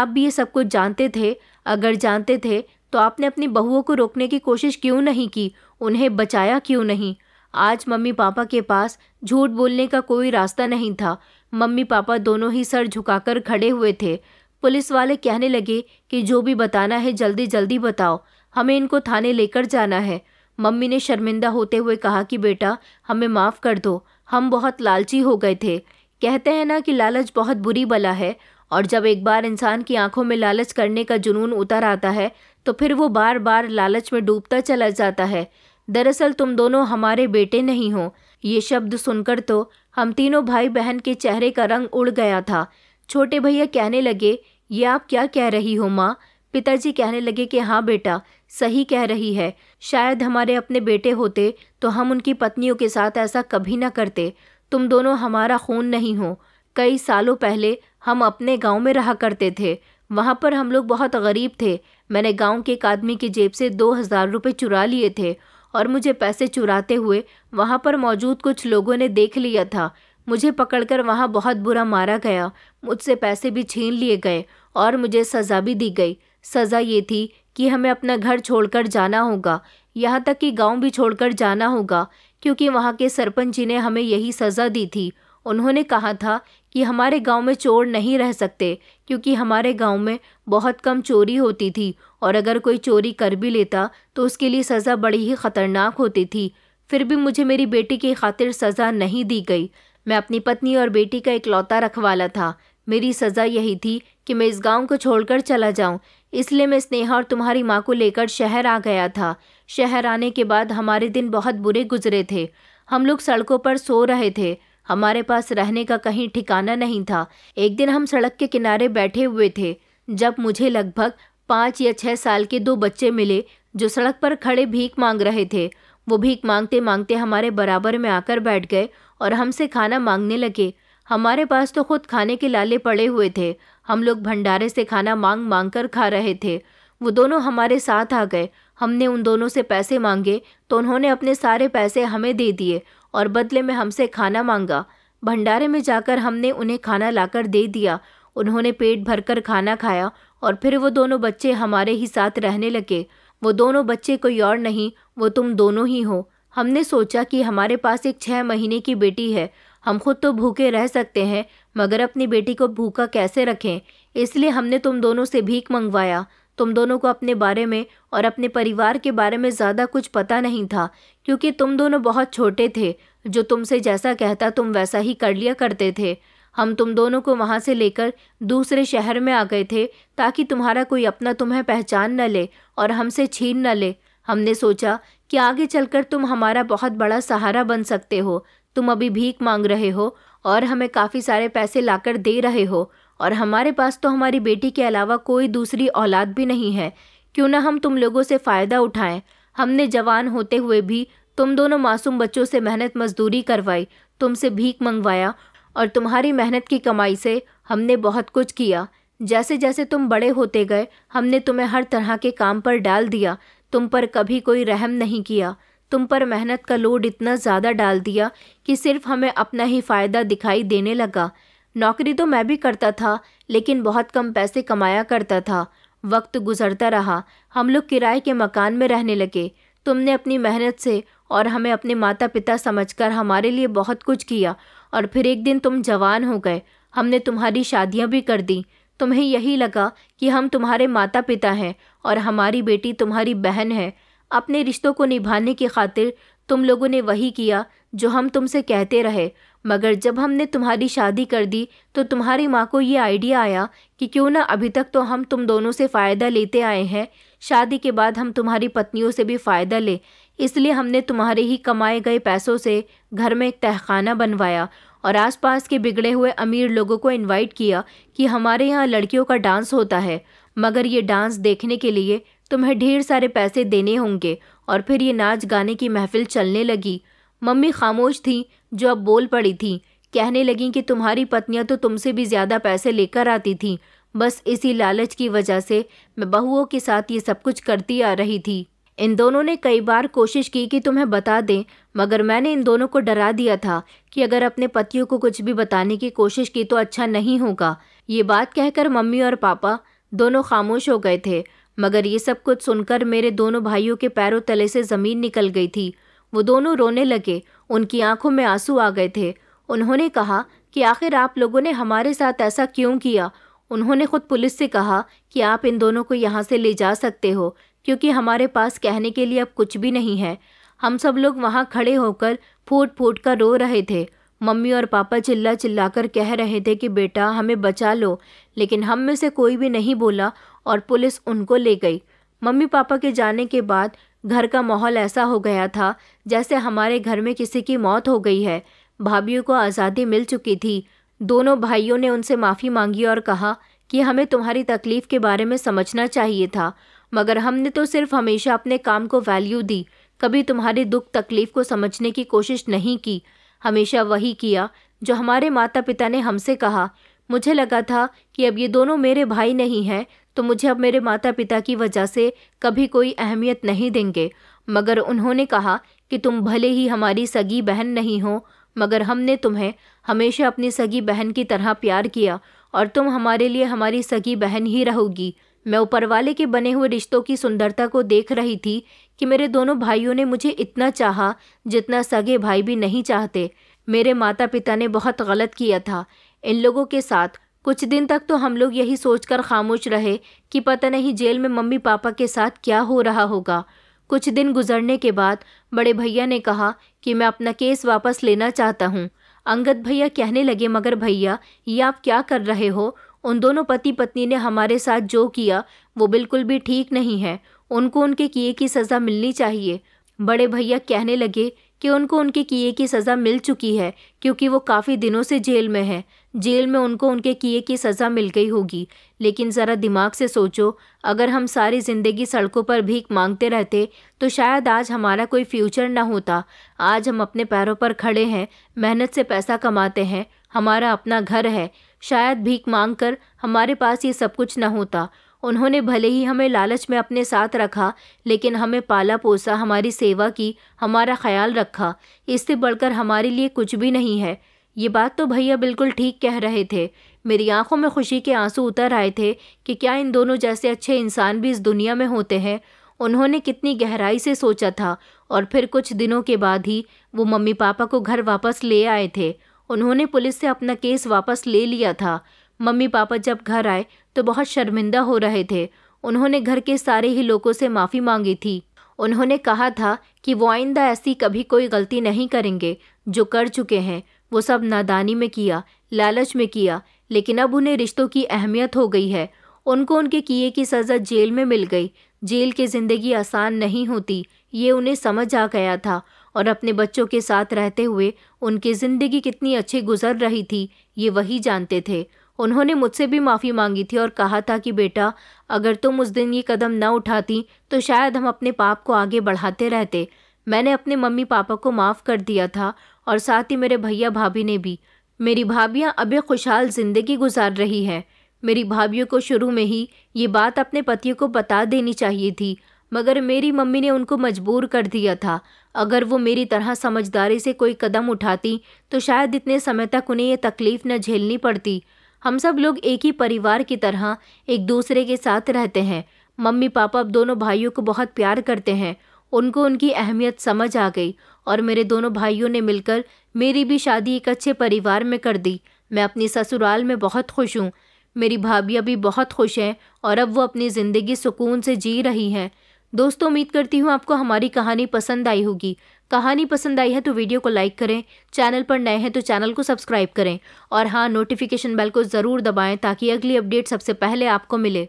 भी ये सब कुछ जानते थे। अगर जानते थे तो आपने अपनी बहुओं को रोकने की कोशिश क्यों नहीं की, उन्हें बचाया क्यों नहीं। आज मम्मी पापा के पास झूठ बोलने का कोई रास्ता नहीं था। मम्मी पापा दोनों ही सर झुकाकर खड़े हुए थे। पुलिस वाले कहने लगे कि जो भी बताना है जल्दी जल्दी बताओ, हमें इनको थाने लेकर जाना है। मम्मी ने शर्मिंदा होते हुए कहा कि बेटा हमें माफ़ कर दो, हम बहुत लालची हो गए थे। कहते हैं ना कि लालच बहुत बुरी बला है, और जब एक बार इंसान की आंखों में लालच करने का जुनून उतर आता है तो फिर वो बार बार लालच में डूबता चला जाता है। दरअसल तुम दोनों हमारे बेटे नहीं हो। ये शब्द सुनकर तो हम तीनों भाई बहन के चेहरे का रंग उड़ गया था। छोटे भैया कहने लगे, ये आप क्या कह रही हो माँ। पिताजी कहने लगे कि हाँ बेटा, सही कह रही है। शायद हमारे अपने बेटे होते तो हम उनकी पत्नियों के साथ ऐसा कभी ना करते। तुम दोनों हमारा खून नहीं हो। कई सालों पहले हम अपने गांव में रहा करते थे। वहाँ पर हम लोग बहुत गरीब थे। मैंने गांव के एक आदमी की जेब से 2000 रुपये चुरा लिए थे और मुझे पैसे चुराते हुए वहाँ पर मौजूद कुछ लोगों ने देख लिया था। मुझे पकड़कर वहाँ बहुत बुरा मारा गया। मुझसे पैसे भी छीन लिए गए और मुझे सज़ा भी दी गई। सज़ा ये थी कि हमें अपना घर छोड़कर जाना होगा, यहाँ तक कि गांव भी छोड़कर जाना होगा, क्योंकि वहाँ के सरपंच जी ने हमें यही सज़ा दी थी। उन्होंने कहा था कि हमारे गांव में चोर नहीं रह सकते, क्योंकि हमारे गांव में बहुत कम चोरी होती थी और अगर कोई चोरी कर भी लेता तो उसके लिए सज़ा बड़ी ही ख़तरनाक होती थी। फिर भी मुझे मेरी बेटी की खातिर सज़ा नहीं दी गई। मैं अपनी पत्नी और बेटी का इकलौता रखवाला था। मेरी सज़ा यही थी कि मैं इस गांव को छोड़कर चला जाऊं। इसलिए मैं स्नेहा और तुम्हारी माँ को लेकर शहर आ गया था। शहर आने के बाद हमारे दिन बहुत बुरे गुजरे थे। हम लोग सड़कों पर सो रहे थे। हमारे पास रहने का कहीं ठिकाना नहीं था। एक दिन हम सड़क के किनारे बैठे हुए थे जब मुझे लगभग 5 या 6 साल के 2 बच्चे मिले जो सड़क पर खड़े भीख मांग रहे थे। वो भीख मांगते मांगते हमारे बराबर में आकर बैठ गए और हमसे खाना मांगने लगे। हमारे पास तो खुद खाने के लाले पड़े हुए थे। हम लोग भंडारे से खाना मांग मांग कर खा रहे थे। वो दोनों हमारे साथ आ गए। हमने उन दोनों से पैसे मांगे तो उन्होंने अपने सारे पैसे हमें दे दिए और बदले में हमसे खाना मांगा। भंडारे में जाकर हमने उन्हें खाना लाकर दे दिया। उन्होंने पेट भरकर खाना खाया और फिर वो दोनों बच्चे हमारे ही साथ रहने लगे। वो दोनों बच्चे कोई और नहीं, वो तुम दोनों ही हो। हमने सोचा कि हमारे पास एक 6 महीने की बेटी है। हम खुद तो भूखे रह सकते हैं, मगर अपनी बेटी को भूखा कैसे रखें। इसलिए हमने तुम दोनों से भीख मंगवाया। तुम दोनों को अपने बारे में और अपने परिवार के बारे में ज़्यादा कुछ पता नहीं था, क्योंकि तुम दोनों बहुत छोटे थे। जो तुमसे जैसा कहता तुम वैसा ही कर लिया करते थे। हम तुम दोनों को वहाँ से लेकर दूसरे शहर में आ गए थे ताकि तुम्हारा कोई अपना तुम्हें पहचान न ले और हमसे छीन न ले। हमने सोचा कि आगे चलकर तुम हमारा बहुत बड़ा सहारा बन सकते हो। तुम अभी भीख मांग रहे हो और हमें काफ़ी सारे पैसे लाकर दे रहे हो, और हमारे पास तो हमारी बेटी के अलावा कोई दूसरी औलाद भी नहीं है। क्यों ना हम तुम लोगों से फ़ायदा उठाएं। हमने जवान होते हुए भी तुम दोनों मासूम बच्चों से मेहनत मजदूरी करवाई, तुमसे भीख मंगवाया और तुम्हारी मेहनत की कमाई से हमने बहुत कुछ किया। जैसे जैसे तुम बड़े होते गए हमने तुम्हें हर तरह के काम पर डाल दिया, तुम पर कभी कोई रहम नहीं किया। तुम पर मेहनत का लोड इतना ज़्यादा डाल दिया कि सिर्फ हमें अपना ही फ़ायदा दिखाई देने लगा। नौकरी तो मैं भी करता था, लेकिन बहुत कम पैसे कमाया करता था। वक्त गुजरता रहा, हम लोग किराए के मकान में रहने लगे। तुमने अपनी मेहनत से और हमें अपने माता पिता समझकर हमारे लिए बहुत कुछ किया, और फिर एक दिन तुम जवान हो गए। हमने तुम्हारी शादियां भी कर दी। तुम्हें यही लगा कि हम तुम्हारे माता पिता हैं और हमारी बेटी तुम्हारी बहन है। अपने रिश्तों को निभाने की खातिर तुम लोगों ने वही किया जो हम तुमसे कहते रहे। मगर जब हमने तुम्हारी शादी कर दी तो तुम्हारी माँ को ये आइडिया आया कि क्यों ना अभी तक तो हम तुम दोनों से फ़ायदा लेते आए हैं, शादी के बाद हम तुम्हारी पत्नियों से भी फ़ायदा ले। इसलिए हमने तुम्हारे ही कमाए गए पैसों से घर में एक तहखाना बनवाया और आसपास के बिगड़े हुए अमीर लोगों को इनवाइट किया कि हमारे यहाँ लड़कियों का डांस होता है, मगर ये डांस देखने के लिए तुम्हें ढेर सारे पैसे देने होंगे। और फिर ये नाच गाने की महफिल चलने लगी। मम्मी खामोश थी, जो अब बोल पड़ी थी। कहने लगी कि तुम्हारी पत्नियां तो तुमसे भी ज़्यादा पैसे लेकर आती थीं। बस इसी लालच की वजह से मैं बहुओं के साथ ये सब कुछ करती आ रही थी। इन दोनों ने कई बार कोशिश की कि तुम्हें बता दें, मगर मैंने इन दोनों को डरा दिया था कि अगर अपने पतियों को कुछ भी बताने की कोशिश की तो अच्छा नहीं होगा। ये बात कहकर मम्मी और पापा दोनों खामोश हो गए थे। मगर ये सब कुछ सुनकर मेरे दोनों भाइयों के पैरों तले से ज़मीन निकल गई थी। वो दोनों रोने लगे, उनकी आंखों में आंसू आ गए थे। उन्होंने कहा कि आखिर आप लोगों ने हमारे साथ ऐसा क्यों किया। उन्होंने खुद पुलिस से कहा कि आप इन दोनों को यहाँ से ले जा सकते हो, क्योंकि हमारे पास कहने के लिए अब कुछ भी नहीं है। हम सब लोग वहाँ खड़े होकर फूट फूट कर रो रहे थे। मम्मी और पापा चिल्ला चिल्ला कर कह रहे थे कि बेटा हमें बचा लो, लेकिन हम में से कोई भी नहीं बोला और पुलिस उनको ले गई। मम्मी पापा के जाने के बाद घर का माहौल ऐसा हो गया था जैसे हमारे घर में किसी की मौत हो गई है। भाभीयों को आज़ादी मिल चुकी थी। दोनों भाइयों ने उनसे माफ़ी मांगी और कहा कि हमें तुम्हारी तकलीफ़ के बारे में समझना चाहिए था, मगर हमने तो सिर्फ हमेशा अपने काम को वैल्यू दी, कभी तुम्हारी दुख तकलीफ़ को समझने की कोशिश नहीं की। हमेशा वही किया जो हमारे माता पिता ने हमसे कहा। मुझे लगा था कि अब ये दोनों मेरे भाई नहीं हैं तो मुझे अब मेरे माता पिता की वजह से कभी कोई अहमियत नहीं देंगे, मगर उन्होंने कहा कि तुम भले ही हमारी सगी बहन नहीं हो, मगर हमने तुम्हें हमेशा अपनी सगी बहन की तरह प्यार किया और तुम हमारे लिए हमारी सगी बहन ही रहोगी। मैं ऊपर वाले के बने हुए रिश्तों की सुंदरता को देख रही थी कि मेरे दोनों भाइयों ने मुझे इतना चाहा जितना सगे भाई भी नहीं चाहते। मेरे माता पिता ने बहुत गलत किया था इन लोगों के साथ। कुछ दिन तक तो हम लोग यही सोचकर खामोश रहे कि पता नहीं जेल में मम्मी पापा के साथ क्या हो रहा होगा। कुछ दिन गुजरने के बाद बड़े भैया ने कहा कि मैं अपना केस वापस लेना चाहता हूँ। अंगद भैया कहने लगे, मगर भैया ये आप क्या कर रहे हो? उन दोनों पति पत्नी ने हमारे साथ जो किया वो बिल्कुल भी ठीक नहीं है। उनको उनके किए की सज़ा मिलनी चाहिए। बड़े भैया कहने लगे कि उनको उनके किए की सज़ा मिल चुकी है, क्योंकि वो काफ़ी दिनों से जेल में है। जेल में उनको उनके किए की सज़ा मिल गई होगी। लेकिन ज़रा दिमाग से सोचो, अगर हम सारी ज़िंदगी सड़कों पर भीख मांगते रहते तो शायद आज हमारा कोई फ्यूचर ना होता। आज हम अपने पैरों पर खड़े हैं, मेहनत से पैसा कमाते हैं, हमारा अपना घर है। शायद भीख मांग कर हमारे पास ये सब कुछ ना होता। उन्होंने भले ही हमें लालच में अपने साथ रखा, लेकिन हमें पाला पोसा, हमारी सेवा की, हमारा ख्याल रखा। इससे बढ़कर हमारे लिए कुछ भी नहीं है। ये बात तो भैया बिल्कुल ठीक कह रहे थे। मेरी आंखों में खुशी के आंसू उतर आए थे कि क्या इन दोनों जैसे अच्छे इंसान भी इस दुनिया में होते हैं। उन्होंने कितनी गहराई से सोचा था। और फिर कुछ दिनों के बाद ही वो मम्मी पापा को घर वापस ले आए थे। उन्होंने पुलिस से अपना केस वापस ले लिया था। मम्मी पापा जब घर आए तो बहुत शर्मिंदा हो रहे थे। उन्होंने घर के सारे ही लोगों से माफ़ी मांगी थी। उन्होंने कहा था कि वो आइंदा ऐसी कभी कोई गलती नहीं करेंगे। जो कर चुके हैं वो सब नादानी में किया, लालच में किया, लेकिन अब उन्हें रिश्तों की अहमियत हो गई है। उनको उनके किए की सज़ा जेल में मिल गई। जेल की ज़िंदगी आसान नहीं होती, ये उन्हें समझ आ गया था। और अपने बच्चों के साथ रहते हुए उनकी ज़िंदगी कितनी अच्छी गुजर रही थी, ये वही जानते थे। उन्होंने मुझसे भी माफ़ी मांगी थी और कहा था कि बेटा, अगर तुम उस दिन ये कदम न उठाती तो शायद हम अपने पाप को आगे बढ़ाते रहते। मैंने अपने मम्मी पापा को माफ़ कर दिया था और साथ ही मेरे भैया भाभी ने भी। मेरी भाभियाँ अभी खुशहाल ज़िंदगी गुजार रही हैं। मेरी भाभीियों को शुरू में ही ये बात अपने पतियों को बता देनी चाहिए थी, मगर मेरी मम्मी ने उनको मजबूर कर दिया था। अगर वो मेरी तरह समझदारी से कोई कदम उठाती तो शायद इतने समय तक उन्हें ये तकलीफ़ न झेलनी पड़ती। हम सब लोग एक ही परिवार की तरह एक दूसरे के साथ रहते हैं। मम्मी पापा अब दोनों भाइयों को बहुत प्यार करते हैं। उनको उनकी अहमियत समझ आ गई और मेरे दोनों भाइयों ने मिलकर मेरी भी शादी एक अच्छे परिवार में कर दी। मैं अपनी ससुराल में बहुत खुश हूँ। मेरी भाभियाँ भी बहुत खुश हैं और अब वो अपनी ज़िंदगी सुकून से जी रही हैं। दोस्तों, उम्मीद करती हूँ आपको हमारी कहानी पसंद आई होगी। कहानी पसंद आई है तो वीडियो को लाइक करें, चैनल पर नए हैं तो चैनल को सब्सक्राइब करें और हाँ, नोटिफिकेशन बेल को ज़रूर दबाएं ताकि अगली अपडेट सबसे पहले आपको मिले।